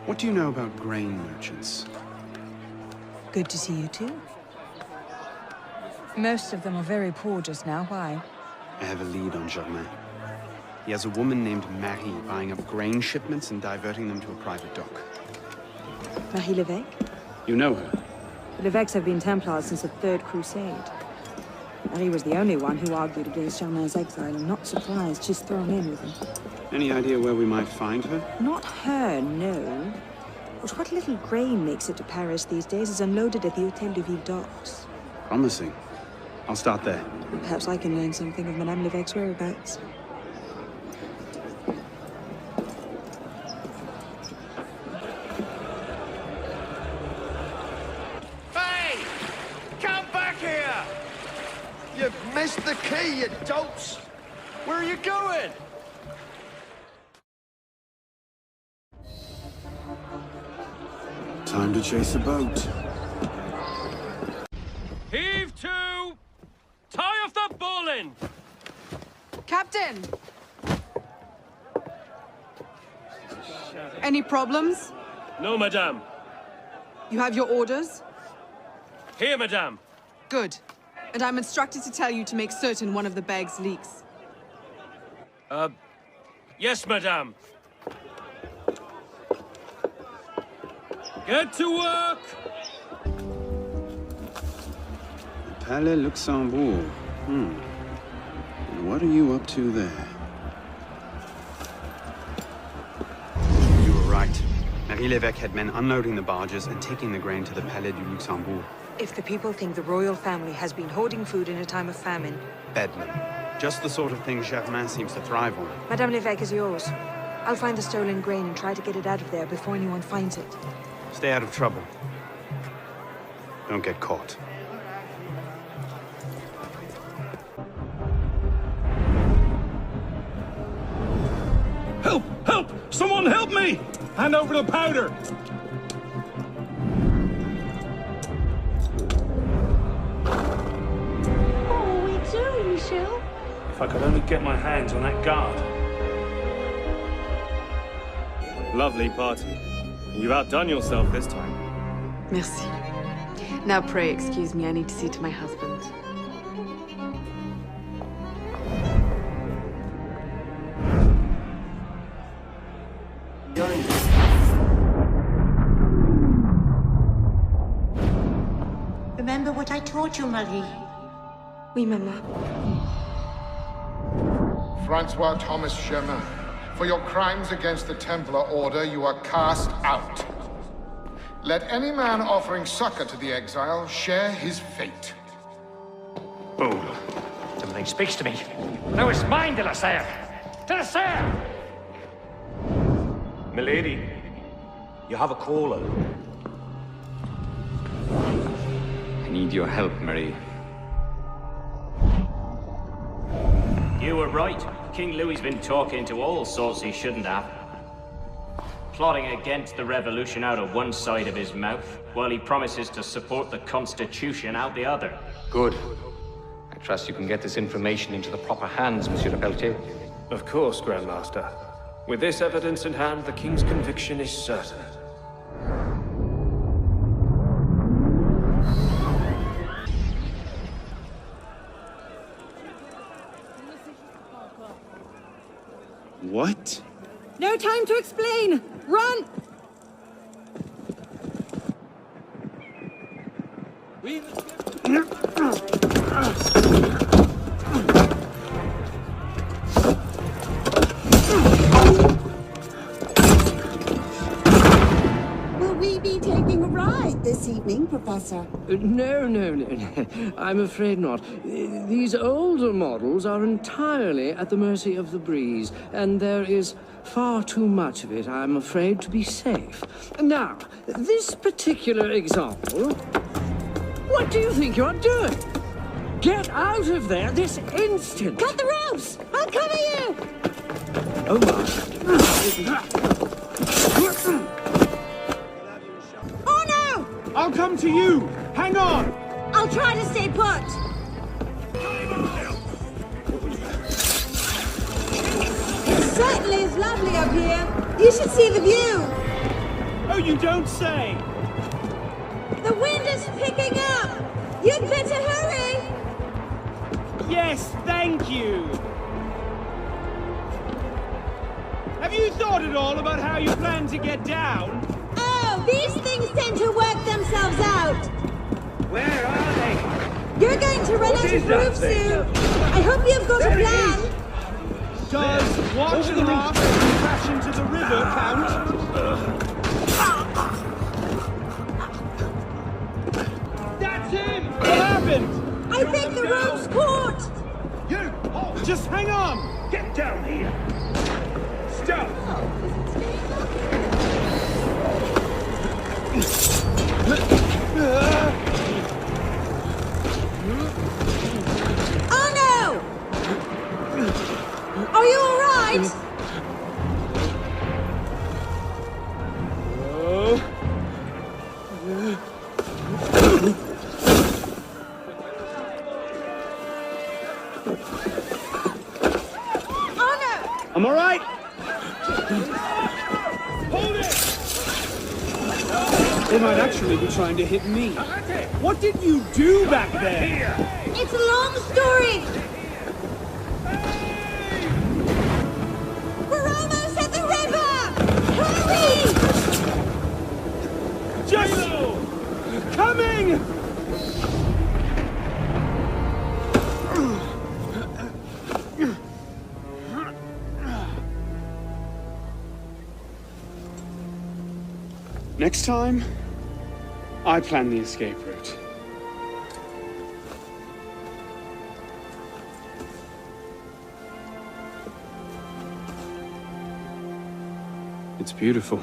What do you know about grain merchants? Good to see you too. Most of them are very poor just now. Why? I have a lead on Germain. He has a woman named Marie buying up grain shipments and diverting them to a private dock. Marie Levesque? You know her? The Levesques have been Templars since the Third Crusade. Marie was the only one who argued against Germain's exile. I'm not surprised she's thrown in with him. Any idea where we might find her? Not her, no. But what little grain makes it to Paris these days is unloaded at the Hôtel de Ville docks. Promising. I'll start there. And perhaps I can learn something of Madame Levesque's whereabouts. Hey! Come back here! You've missed the key, you dolts! Where are you going? Time to chase a boat. Heave to! Tie off the bowline! Captain! Any problems? No, madame. You have your orders? Here, madame. Good. And I'm instructed to tell you to make certain one of the bags leaks. Yes, madame. Get to work! Palais Luxembourg. And what are you up to there? You were right. Marie Levesque had men unloading the barges and taking the grain to the Palais du Luxembourg. If the people think the royal family has been hoarding food in a time of famine... Bedlam. Just the sort of thing Germain seems to thrive on. Madame Levesque is yours. I'll find the stolen grain and try to get it out of there before anyone finds it. Stay out of trouble. Don't get caught. Help! Help! Someone help me! Hand over the powder! What are we doing, Michel? If I could only get my hands on that guard. Lovely party. You've outdone yourself this time. Merci. Now pray excuse me, I need to see to my husband. Remember what I taught you, Marie? Oui, Mama. Francois Thomas Germain, for your crimes against the Templar Order, you are cast out. Let any man offering succor to the exile share his fate. Oh, something speaks to me. No, it's mine, de la Serre! De la Serre! Milady, you have a caller. I need your help, Marie. You were right. King Louis's been talking to all sorts he shouldn't have. Plotting against the revolution out of one side of his mouth, while he promises to support the Constitution out the other. Good. I trust you can get this information into the proper hands, Monsieur de Pelletier. Of course, Grandmaster. With this evidence in hand, the King's conviction is certain. What? No time to explain! Run! Will we be taking a ride this evening, Professor? No. I'm afraid not. These older models are entirely at the mercy of the breeze, and there is far too much of it, I'm afraid, to be safe. Now, this particular example What do you think you're doing? Get out of there this instant! Cut the ropes! I'll cover you! Oh my. Oh no! I'll come to you! Hang on! I'll try to stay put! It certainly is lovely up here. You should see the view! Oh, you don't say! The wind is picking up! You'd better hurry! Yes, thank you! Have you thought at all about how you plan to get down? Oh, these things tend to work themselves out! Where are they? You're going to run out of roof soon! I hope you've got a plan! Does watch the raft and crash into the river count? That's him! What happened? I think the rope's caught! You! Just hang on! Get down here! Stop! Oh no! Are you all right? I'm all right. Hold it! They might actually be trying to hit me. What did you do back there? It's a long story. We're almost at the river. Hurry! Just coming! Next time, I plan the escape route. It's beautiful.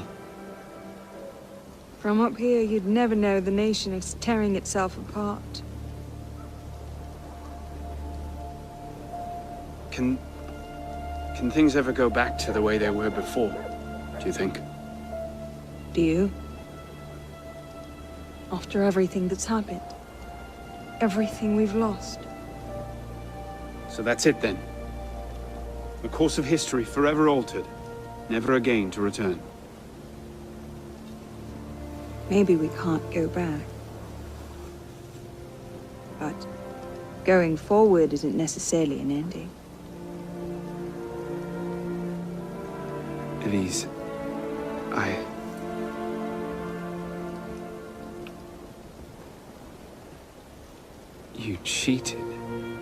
From up here, you'd never know the nation is tearing itself apart. Can things ever go back to the way they were before, do you think? Do you? After everything that's happened? Everything we've lost? So that's it then. The course of history forever altered, never again to return. Maybe we can't go back. But going forward isn't necessarily an ending. Elise, You cheated.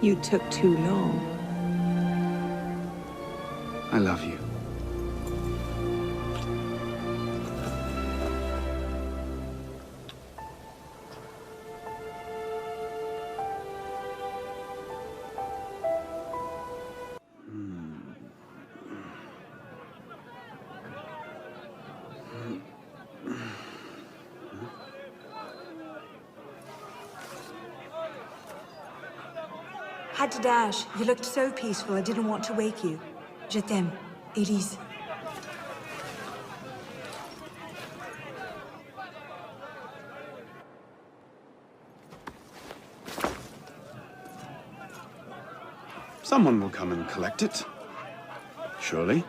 You took too long. I love you. Had to dash. You looked so peaceful, I didn't want to wake you. Je t'aime, Elise. Someone will come and collect it. Surely.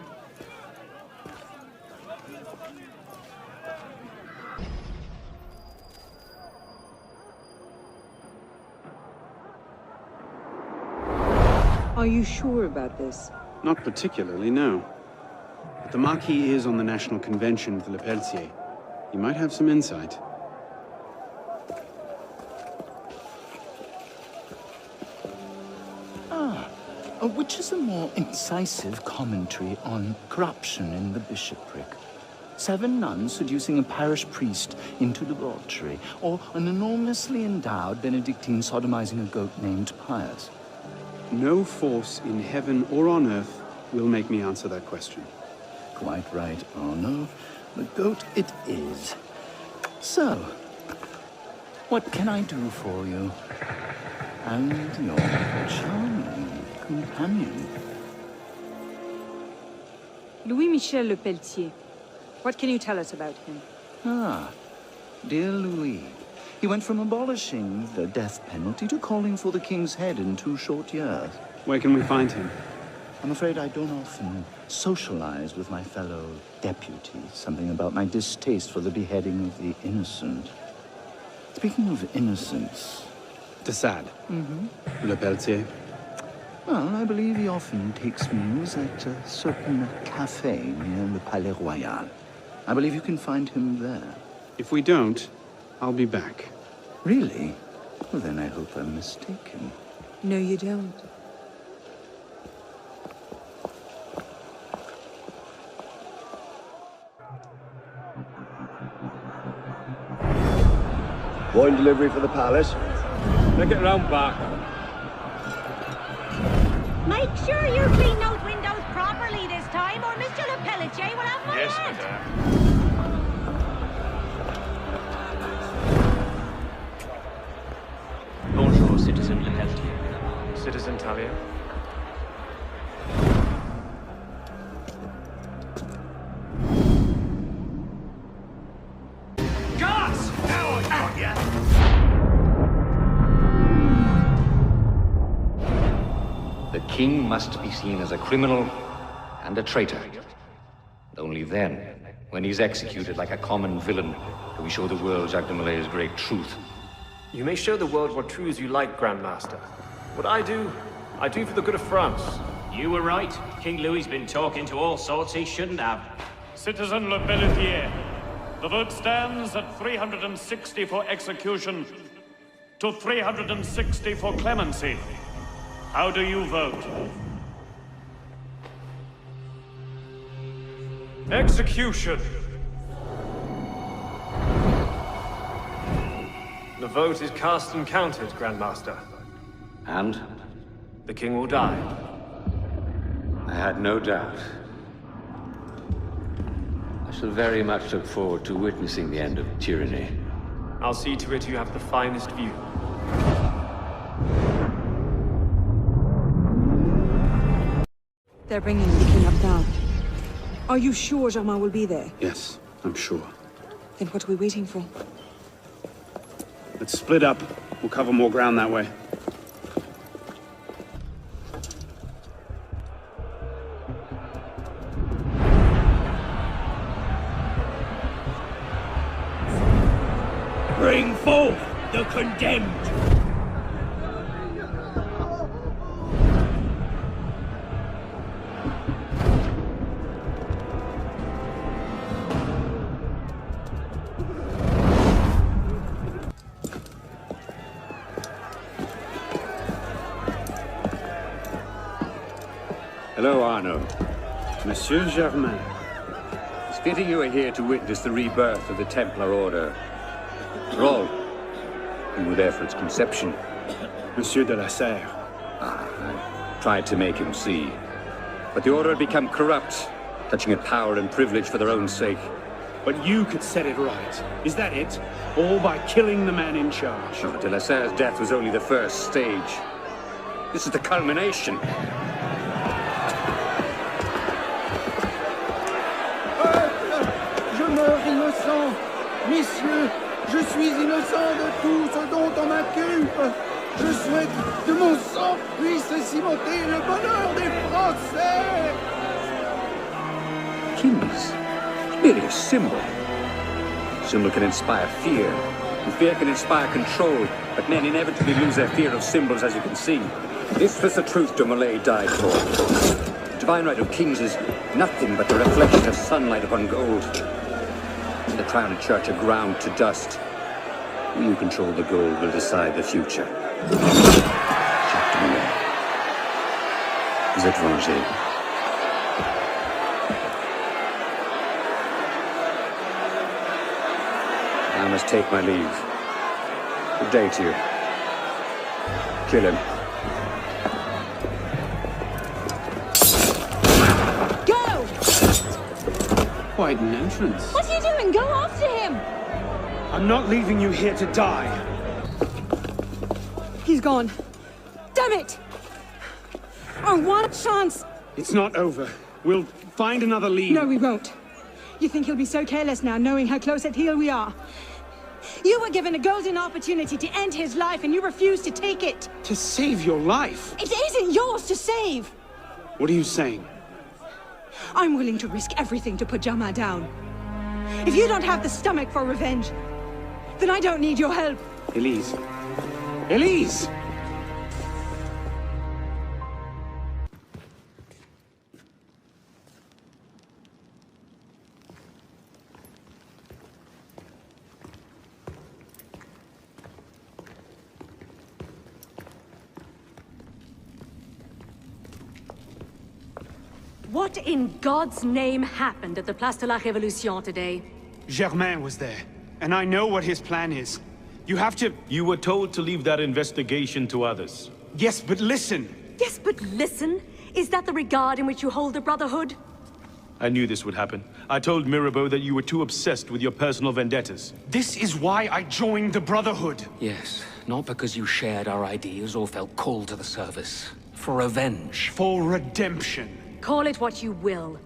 Are you sure about this? Not particularly, no. But the Marquis is on the National Convention with Le Pelletier. He might have some insight. Which is a more incisive commentary on corruption in the bishopric? 7 nuns seducing a parish priest into debauchery, or an enormously endowed Benedictine sodomizing a goat named Pius? No force in heaven or on earth will make me answer that question. Quite right, Arno. The goat it is. So, What can I do for you? And your charming companion. Louis Michel Le Pelletier. What can you tell us about him? Ah, dear Louis. He went from abolishing the death penalty to calling for the king's head in 2 short years. Where can we find him? I'm afraid I don't often socialize with my fellow deputies. Something about my distaste for the beheading of the innocent. Speaking of innocence... De Sade. Mm-hmm. Le Pelletier. Well, I believe he often takes meals at a certain cafe near the Palais Royal. I believe you can find him there. If we don't, I'll be back. Really? Well, then I hope I'm mistaken. No, you don't. Wine delivery for the palace. Make it round back. Make sure you clean those windows properly this time, or Mr. Le Pelletier will have my head. Bonjour, Citizen Le Pelletier. Citizen Talia. Guards! Now I got ya! The king must be seen as a criminal and a traitor. Only then, when he's executed like a common villain, do we show the world Jacques de Malay's great truth. You may show the world what truths you like, Grandmaster. What I do for the good of France. You were right. King Louis's been talking to all sorts he shouldn't have. Citizen Le Pelletier, the vote stands at 360 for execution to 360 for clemency. How do you vote? Execution! The vote is cast and counted, Grandmaster. And? The king will die. I had no doubt. I shall very much look forward to witnessing the end of tyranny. I'll see to it you have the finest view. They're bringing the king up now. Are you sure Germain will be there? Yes, I'm sure. Then what are we waiting for? Let's split up. We'll cover more ground that way. Bring forth the condemned! Hello, Arnaud. Monsieur Germain. It's fitting you are here to witness the rebirth of the Templar Order. After all, you were there for its conception. Monsieur de la Serre. I tried to make him see. But the Order had become corrupt, clutching at power and privilege for their own sake. But you could set it right. Is that it? All by killing the man in charge? No, de la Serre's death was only the first stage. This is the culmination. Je meurs innocent. Messieurs, je suis innocent de tout ce dont on m'inculpe. Je souhaite que mon sang puisse cimenter le bonheur des Français. Kings, merely a symbol. Symbol can inspire fear, and fear can inspire control, but men inevitably lose their fear of symbols, as you can see. This was the truth de Molay died for. The divine right of kings is nothing but the reflection of sunlight upon gold. The crown and church are ground to dust. We who control the gold will decide the future. Jacques de Molay. Vous êtes vengé. I must take my leave. Good day to you. Kill him. Go! Quite an entrance. What are you doing? Go after him! I'm not leaving you here to die. He's gone. Damn it! Our one chance! It's not over. We'll find another lead. No, we won't. You think he'll be so careless now, knowing how close at heel we are? You were given a golden opportunity to end his life, and you refused to take it. To save your life? It isn't yours to save! What are you saying? I'm willing to risk everything to put Germain down. If you don't have the stomach for revenge, then I don't need your help. Elise. Elise! What in God's name happened at the Place de la Révolution today? Germain was there, and I know what his plan is. You have to... You were told to leave that investigation to others. Yes, but listen. Yes, but listen. Is that the regard in which you hold the Brotherhood? I knew this would happen. I told Mirabeau that you were too obsessed with your personal vendettas. This is why I joined the Brotherhood. Yes, not because you shared our ideas or felt called to the service. For revenge. For redemption. Call it what you will.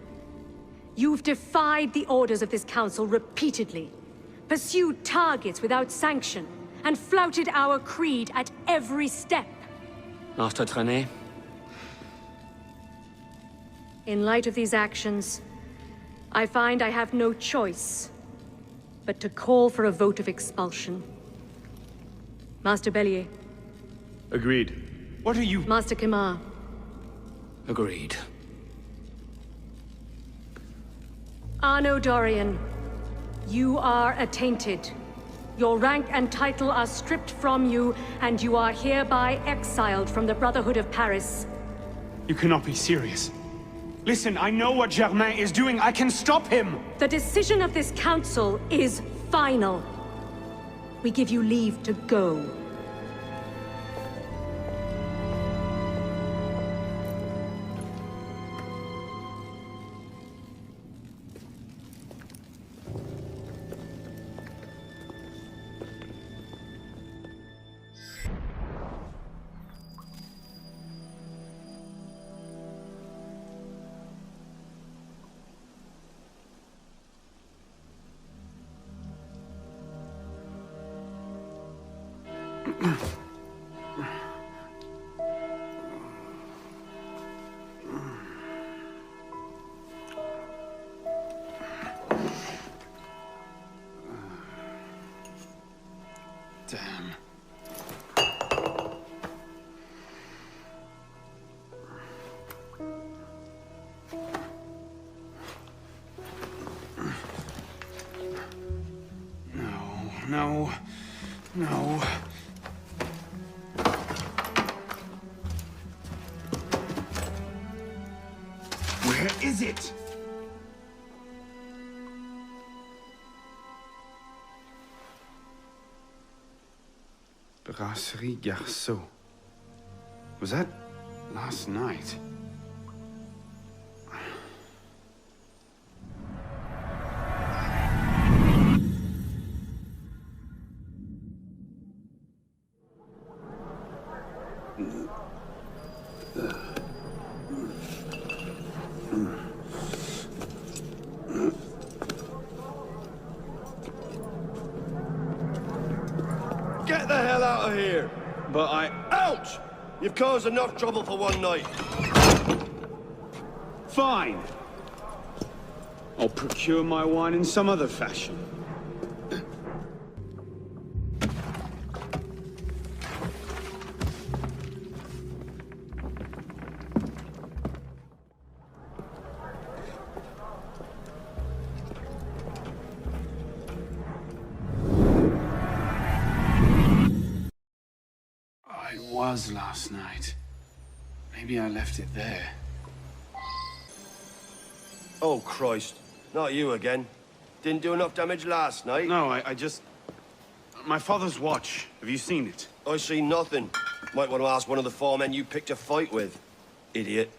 You've defied the orders of this council repeatedly, pursued targets without sanction, and flouted our creed at every step. Master Trenet? In light of these actions, I find I have no choice but to call for a vote of expulsion. Master Bellier. Agreed. What are you... Master Quemar. Agreed. Arno Dorian, you are attainted. Your rank and title are stripped from you, and you are hereby exiled from the Brotherhood of Paris. You cannot be serious. Listen, I know what Germain is doing. I can stop him! The decision of this council is final. We give you leave to go. Damn. No. Where is it? Brasserie Garceau. Was that last night? Get the hell out of here! But Ouch! You've caused enough trouble for one night. Fine. I'll procure my wine in some other fashion. Was last night. Maybe I left it there. Oh, Christ. Not you again. Didn't do enough damage last night? No, I just... My father's watch. Have you seen it? I see nothing. Might want to ask one of the four men you picked a fight with. Idiot.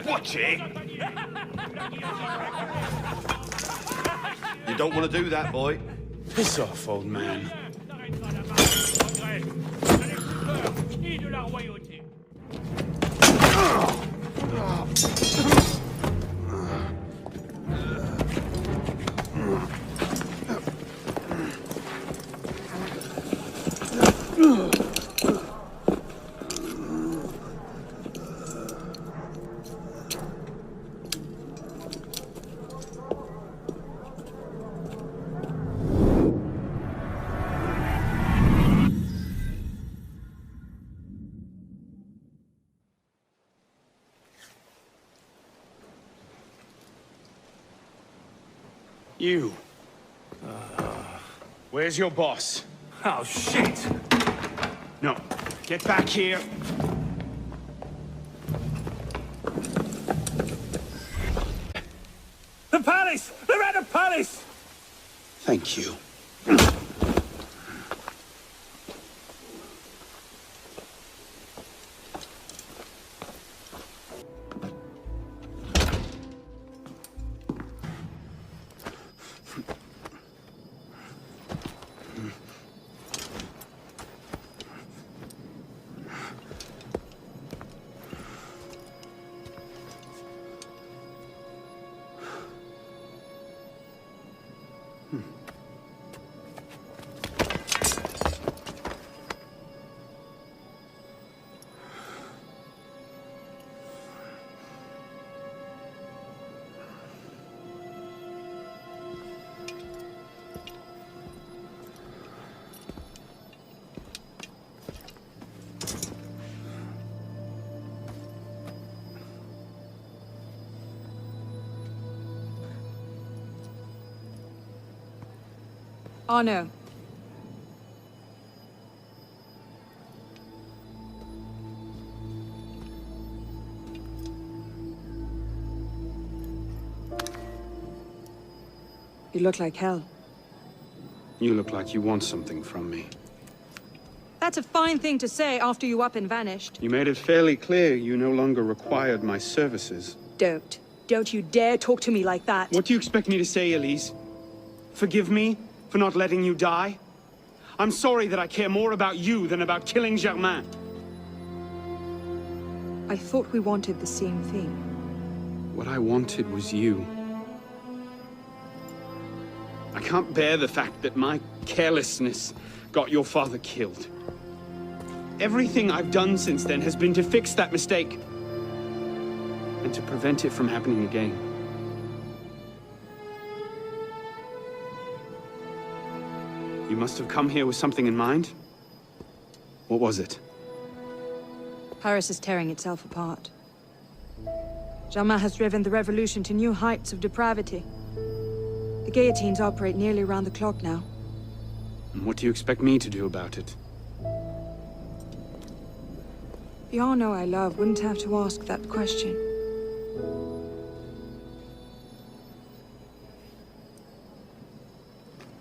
Watch it! You don't want to do that, boy. Piss off, old man. You. Where's your boss? Oh, shit! No. Get back here. The palace! They're at the palace! Thank you. Arno. You look like hell. You look like you want something from me. That's a fine thing to say after you up and vanished. You made it fairly clear you no longer required my services. Don't. Don't you dare talk to me like that. What do you expect me to say, Elise? Forgive me for not letting you die? I'm sorry that I care more about you than about killing Germain. I thought we wanted the same thing. What I wanted was you. I can't bear the fact that my carelessness got your father killed. Everything I've done since then has been to fix that mistake and to prevent it from happening again. You must have come here with something in mind. What was it? Paris is tearing itself apart. Germain has driven the revolution to new heights of depravity. The guillotines operate nearly around the clock now. And what do you expect me to do about it? The Arno I love wouldn't have to ask that question.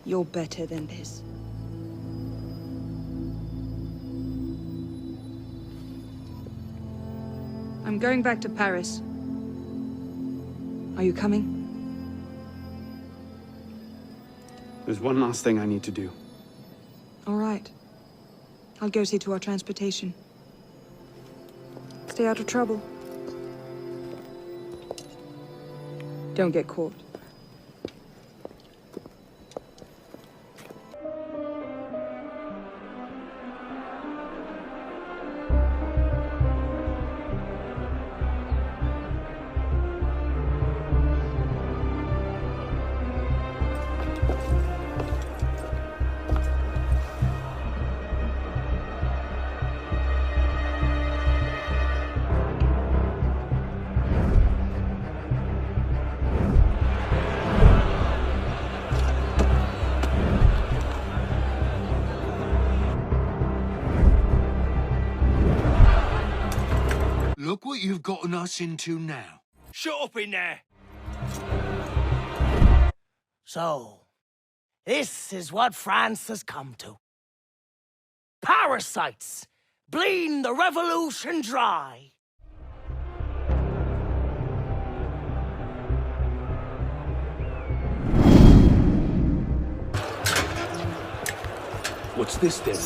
You're better than this. I'm going back to Paris. Are you coming? There's one last thing I need to do. All right. I'll go see to our transportation. Stay out of trouble. Don't get caught. Look what you've gotten us into now. Shut up in there! So, this is what France has come to. Parasites, bleeding the revolution dry. What's this then?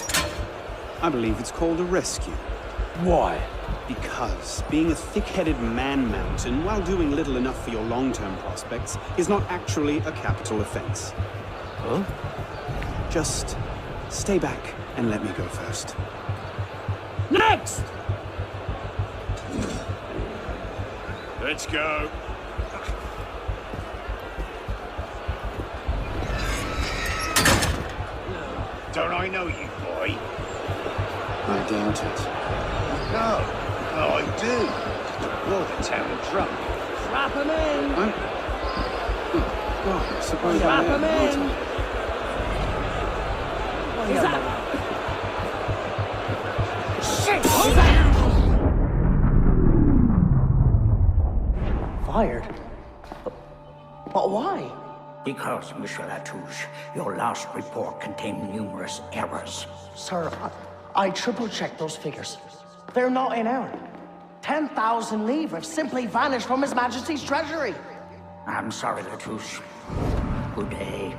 I believe it's called a rescue. Why? Because being a thick-headed man-mountain while doing little enough for your long-term prospects is not actually a capital offense. Huh? Just stay back and let me go first. Next! Let's go. Don't I know you, boy? I doubt it. No, I do. You're the town drunk. Strap him in! God, I suppose Strap I him am. in! What is that? Shit! Fired? But why? Because, Monsieur Latouche, your last report contained numerous errors. Sir, I triple-checked those figures. They're not in error. 10,000 livres simply vanished from His Majesty's treasury. I'm sorry, Latouche. Good day.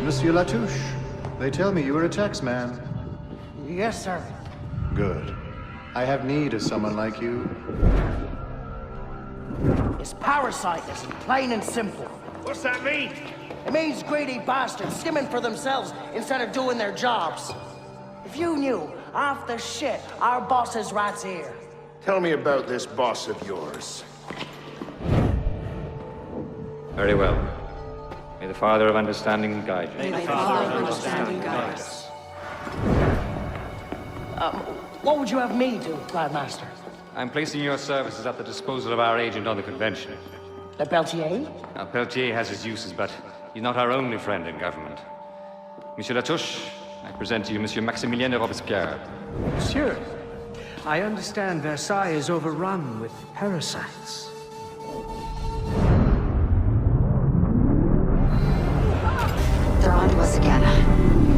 Monsieur Latouche, they tell me you are a taxman. Yes, sir. Good. I have need of someone like you. It's parasitism, plain and simple. What's that mean? It means greedy bastards skimming for themselves instead of doing their jobs. If you knew half the shit our bosses rats here. Tell me about this boss of yours. Very well. May the Father of Understanding guide you. May the Father of Understanding guide us. What would you have me do, Grand Master? I'm placing your services at the disposal of our agent on the convention. Le Peltier? Now, Peltier has his uses, but he's not our only friend in government. Monsieur Latouche, I present to you Monsieur Maximilien de Robespierre. Monsieur, I understand Versailles is overrun with parasites. They're on to us again.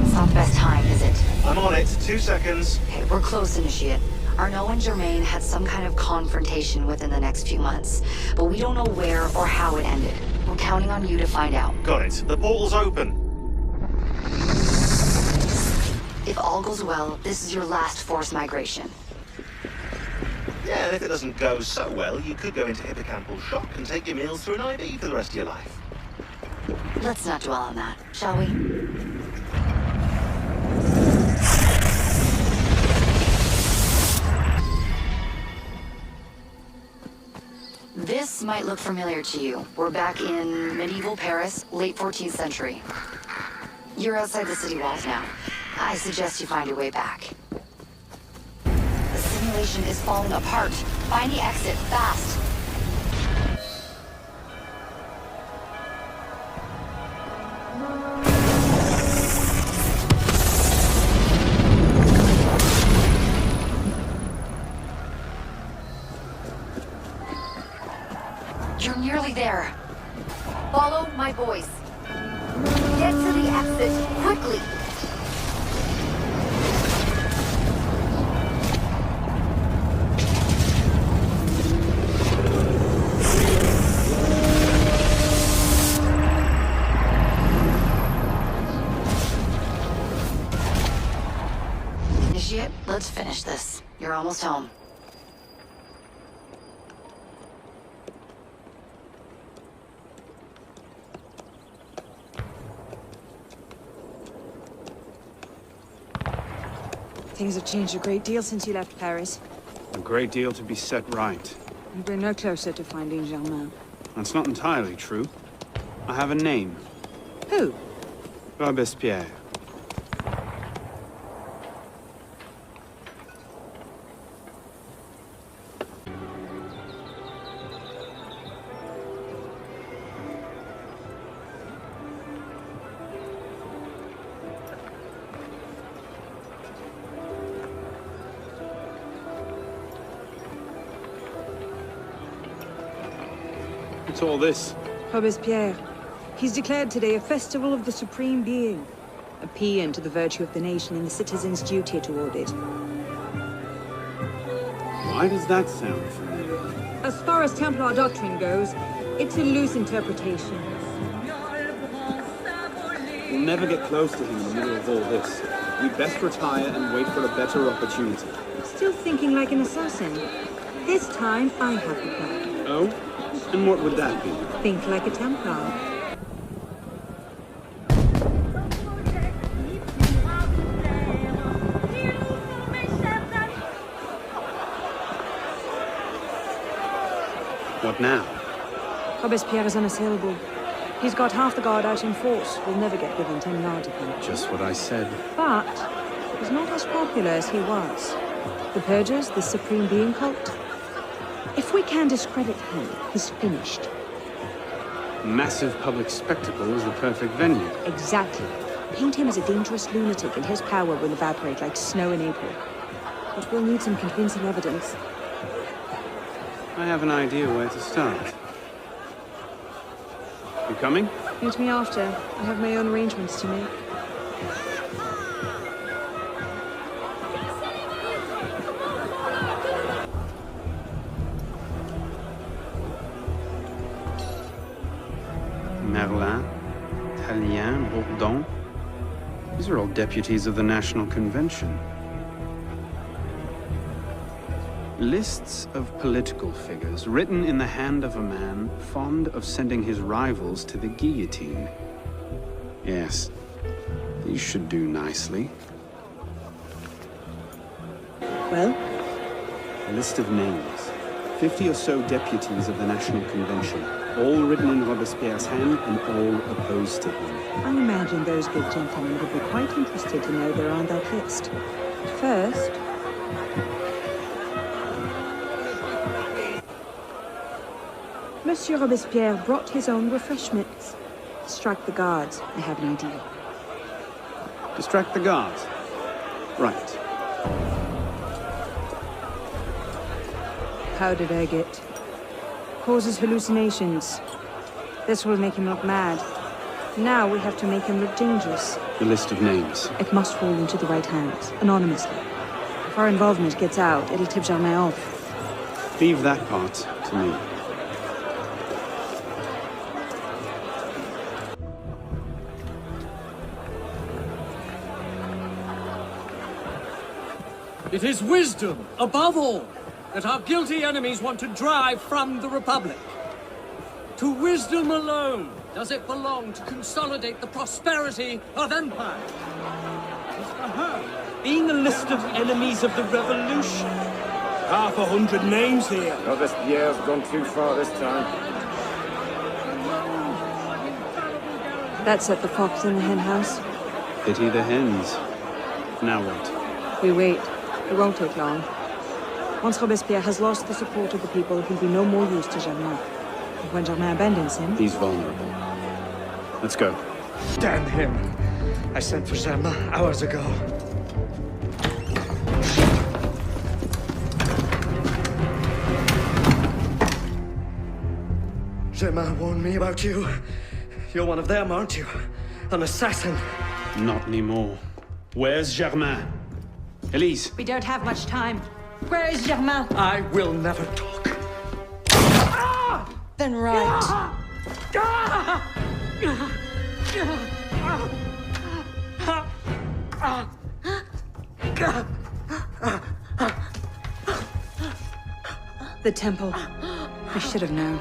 It's not the best time, is it? I'm on it. 2 seconds. Okay, we're close, Initiate. Arnaud and Germain had some kind of confrontation within the next few months, but we don't know where or how it ended. We're counting on you to find out. Got it. The portal's open. If all goes well, this is your last forced migration. Yeah, and if it doesn't go so well, you could go into hippocampal shock and take your meals through an IV for the rest of your life. Let's not dwell on that, shall we? This might look familiar to you. We're back in medieval Paris, late 14th century. You're outside the city walls now. I suggest you find your way back. The simulation is falling apart. Find the exit, fast. You're nearly there. Follow my voice. Get to the exit, quickly. Initiate, let's finish this. You're almost home. Things have changed a great deal since you left Paris. A great deal to be set right. We're no closer to finding Germain. That's not entirely true. I have a name. Who? Robespierre. What's all this? Robespierre. He's declared today a festival of the Supreme Being. a paean to the virtue of the nation and the citizen's duty toward it. Why does that sound familiar? As far as Templar doctrine goes, it's a loose interpretation. We'll never get close to him in the middle of all this. We'd best retire and wait for a better opportunity. Still thinking like an assassin. This time, I have the plan. Oh? And what would that be? Think like a Templar. What now? Robespierre is unassailable. He's got half the guard out in force. We'll never get within 10 yards of him. Just what I said. But he's not as popular as he was. The Purgers, the Supreme Being cult. If we can discredit him, he's finished. Massive public spectacle is the perfect venue. Exactly. Paint him as a dangerous lunatic and his power will evaporate like snow in April. But we'll need some convincing evidence. I have an idea where to start. You coming? Meet me after. I have my own arrangements to make. Merlin, Tallien, Bourdon. These are all deputies of the National Convention. Lists of political figures written in the hand of a man fond of sending his rivals to the guillotine. Yes, these should do nicely. Well? A list of names. 50 or so deputies of the National Convention, all written in Robespierre's hand and all opposed to him. I imagine those good gentlemen would be quite interested to know they're on that list. First, Monsieur Robespierre brought his own refreshments. Strike the guards. I have an idea. Distract the guards. Right. How did I get? Causes hallucinations. This will make him look mad. Now we have to make him look dangerous. The list of names. It must fall into the right hands, anonymously. If our involvement gets out, it'll tip Germain off. Leave that part to me. It is wisdom, above all, that our guilty enemies want to drive from the Republic. To wisdom alone does it belong to consolidate the prosperity of empire. As for her, being a list of enemies of the revolution. 100 names here. Robespierre's gone too far this time. That set the fox in the hen house. Pity the hens. Now what? We wait. It won't take long. Once Robespierre has lost the support of the people, he'll be no more use to Germain. And when Germain abandons him... He's vulnerable. Let's go. Damn him. I sent for Germain hours ago. Germain warned me about you. You're one of them, aren't you? An assassin. Not anymore. Where's Germain? Elise. We don't have much time. Where is Germain? I will never talk. Then right. The temple. I should have known.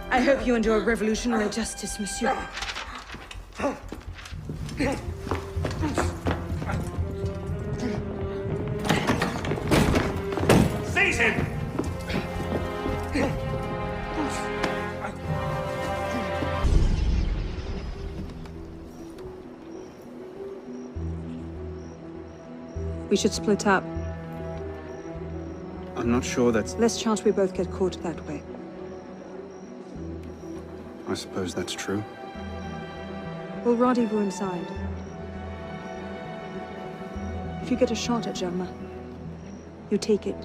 I hope you enjoy revolutionary justice, monsieur. Seize him! We should split up. I'm not sure that's... Less chance we both get caught that way. I suppose that's true. We'll rendezvous inside. If you get a shot at Germain, you take it.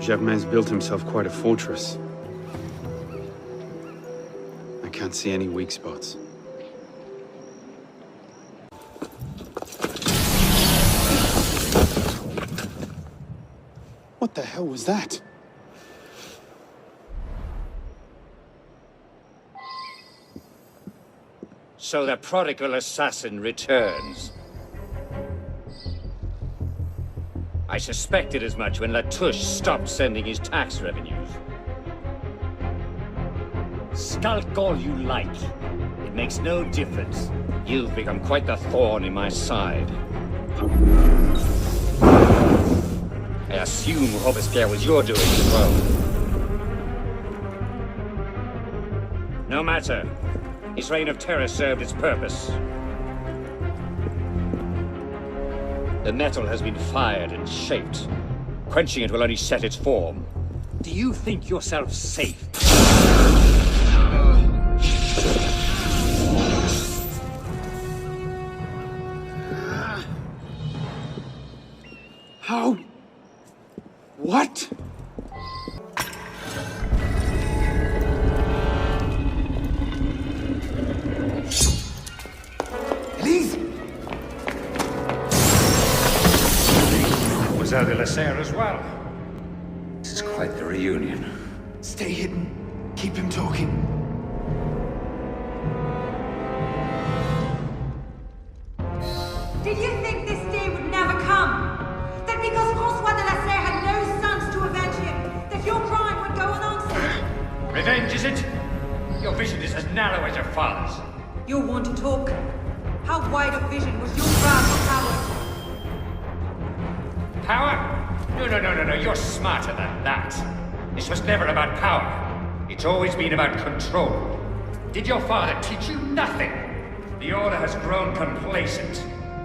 Germain's built himself quite a fortress. I can't see any weak spots. What the hell was that? So the prodigal assassin returns. I suspected as much when Latouche stopped sending his tax revenues. Skulk all you like. It makes no difference. You've become quite the thorn in my side. I assume Robespierre was your doing as well. No matter. His reign of terror served its purpose. The metal has been fired and shaped. Quenching it will only set its form. Do you think yourself safe? How? What? Elise! Mademoiselle de la Serre as well. This is quite the reunion. Stay hidden. Keep him talking. Did you think this day would never come? That because François de la Serre had no sons to avenge him, that your crime would go unanswered? Revenge, is it? Your vision is as narrow as your father's. You want to talk? How wide of vision was your grasp of power? Power? No. You're smarter than that. This was never about power. It's always been about control. Did your father teach you nothing? The Order has grown complacent.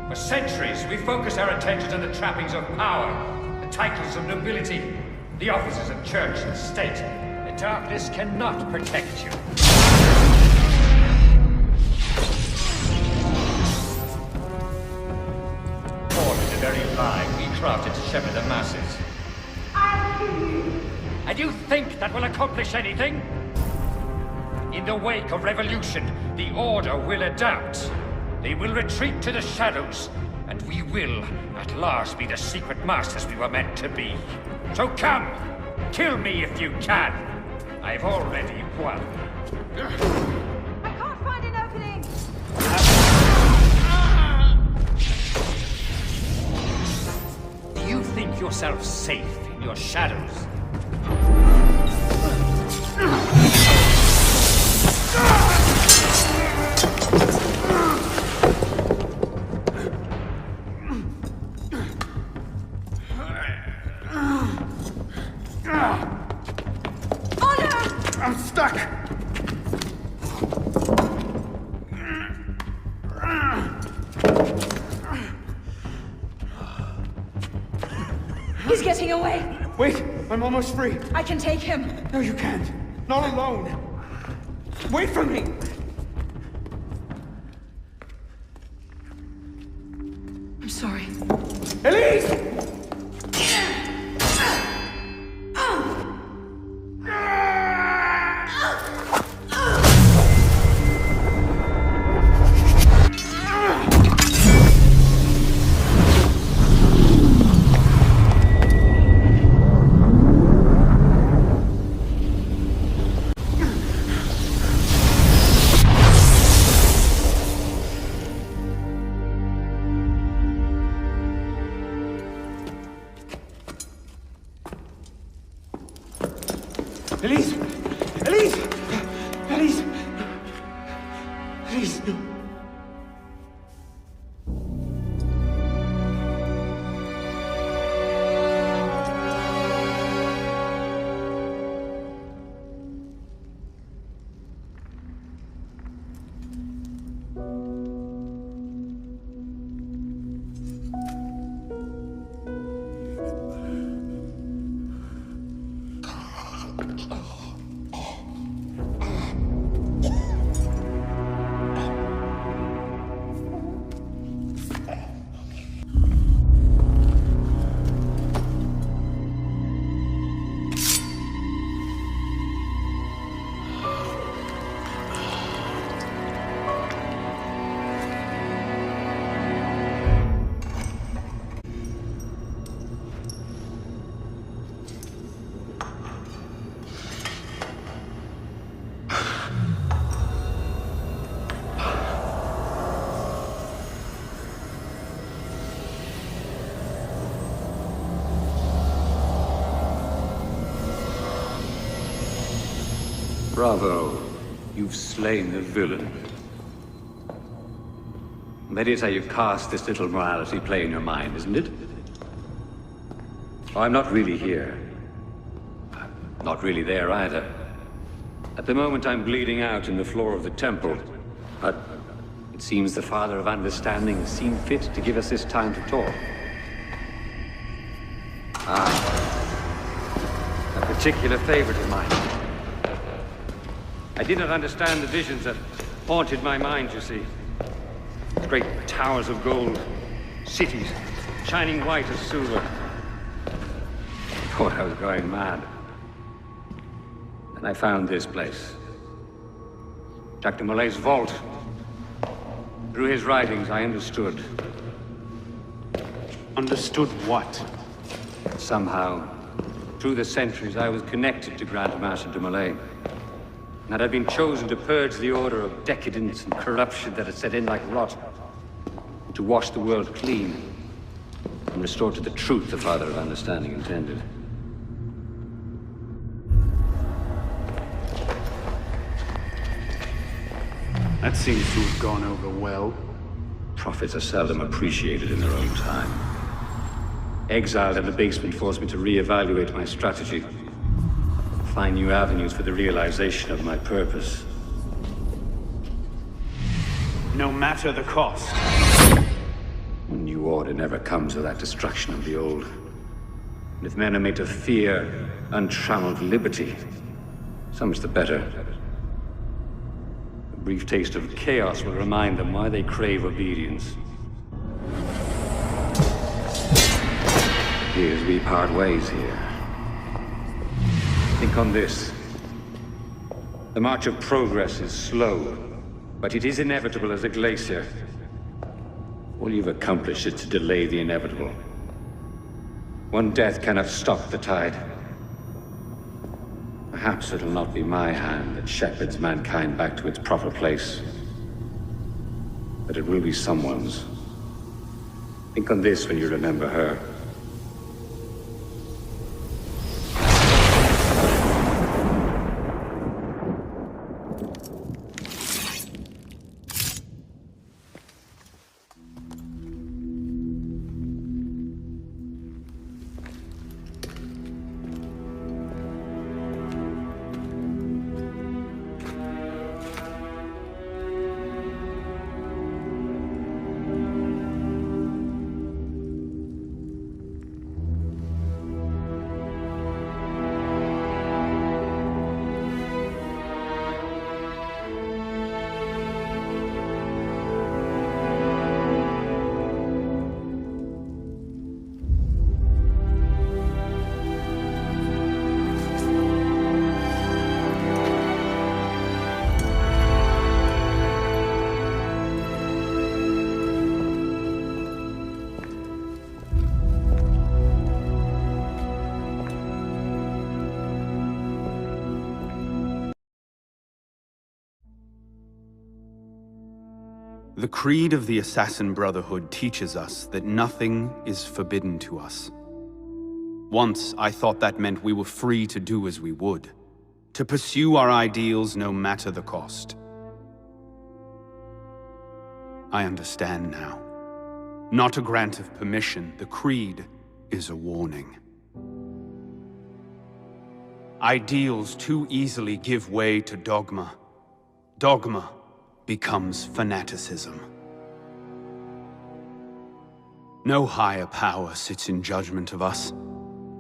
For centuries, we focus our attentions on the trappings of power, the titles of nobility, the offices of church and state. The darkness cannot protect you. Order is the very lie we crafted to shepherd the masses. I'll kill you. And you think that will accomplish anything? In the wake of revolution, the Order will adapt. They will retreat to the shadows, and we will, at last, be the secret masters we were meant to be. So come, kill me if you can. I've already won. I can't find an opening. Do you think yourself safe in your shadows? I'm stuck! He's getting away. Wait, I'm almost free. I can take him. No, you can't. Not alone. Wait for me. I'm sorry. Elise! Bravo. You've slain the villain. That is how you cast this little morality play in your mind, isn't it? Oh, I'm not really here. I'm not really there either. At the moment, I'm bleeding out in the floor of the temple. But it seems the Father of Understanding has seen fit to give us this time to talk. A particular favorite of mine. I did not understand the visions that haunted my mind, you see. Great towers of gold, cities shining white as silver. I thought I was going mad. And I found this place. Jacques de Molay's vault. Through his writings, I understood. Understood what? Somehow, through the centuries, I was connected to Grand Master de Molay. And that I'd been chosen to purge the order of decadence and corruption that had set in like rot. To wash the world clean and restore to the truth the Father of Understanding intended. That seems to have gone over well. Prophets are seldom appreciated in their own time. Exiled in the basement forced me to reevaluate my strategy. Find new avenues for the realization of my purpose. No matter the cost. A new order never comes without destruction of the old. And if men are made to fear untrammeled liberty, so much the better. A brief taste of chaos will remind them why they crave obedience. Here's we part ways here. Think on this. The march of progress is slow, but it is inevitable as a glacier. All you've accomplished is to delay the inevitable. One death cannot stop the tide. Perhaps it'll not be my hand that shepherds mankind back to its proper place. But it will be someone's. Think on this when you remember her. The creed of the Assassin Brotherhood teaches us that nothing is forbidden to us. Once, I thought that meant we were free to do as we would, to pursue our ideals no matter the cost. I understand now. Not a grant of permission, the creed is a warning. Ideals too easily give way to dogma. Dogma becomes fanaticism. No higher power sits in judgment of us.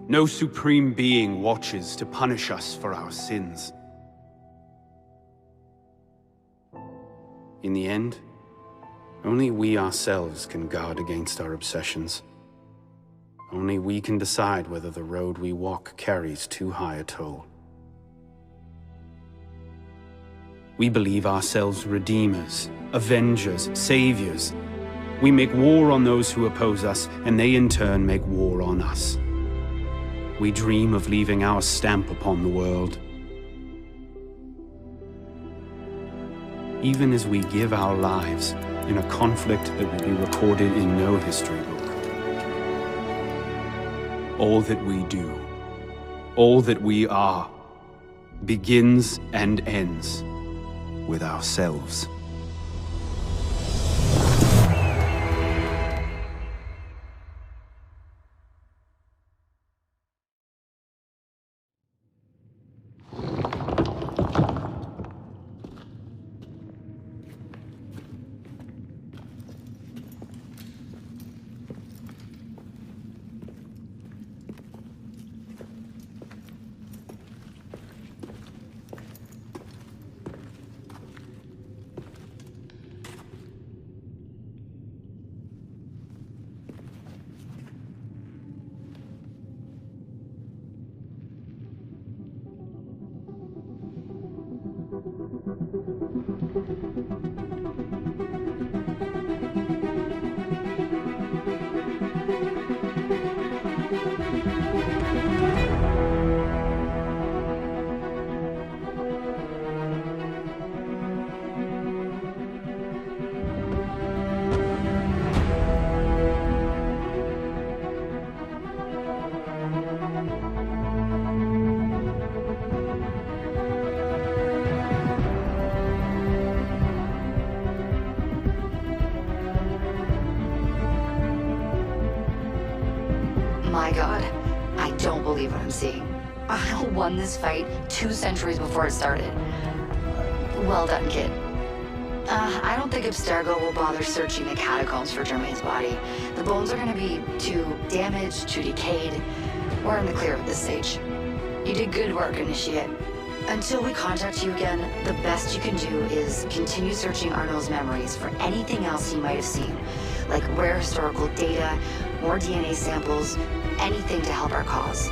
No supreme being watches to punish us for our sins. In the end, only we ourselves can guard against our obsessions. Only we can decide whether the road we walk carries too high a toll. We believe ourselves redeemers, avengers, saviors. We make war on those who oppose us, and they in turn make war on us. We dream of leaving our stamp upon the world. Even as we give our lives in a conflict that will be recorded in no history book. All that we do, all that we are, begins and ends with ourselves. My god, I don't believe what I'm seeing. I won this fight 2 centuries before it started. Well done, kid. I don't think Abstergo will bother searching the catacombs for Germain's body. The bones are gonna be too damaged, too decayed. We're in the clear at this stage. You did good work, Initiate. Until we contact you again, the best you can do is continue searching Arno's memories for anything else he might have seen, like rare historical data, more DNA samples, anything to help our cause.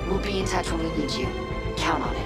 We'll be in touch when we need you. Count on it.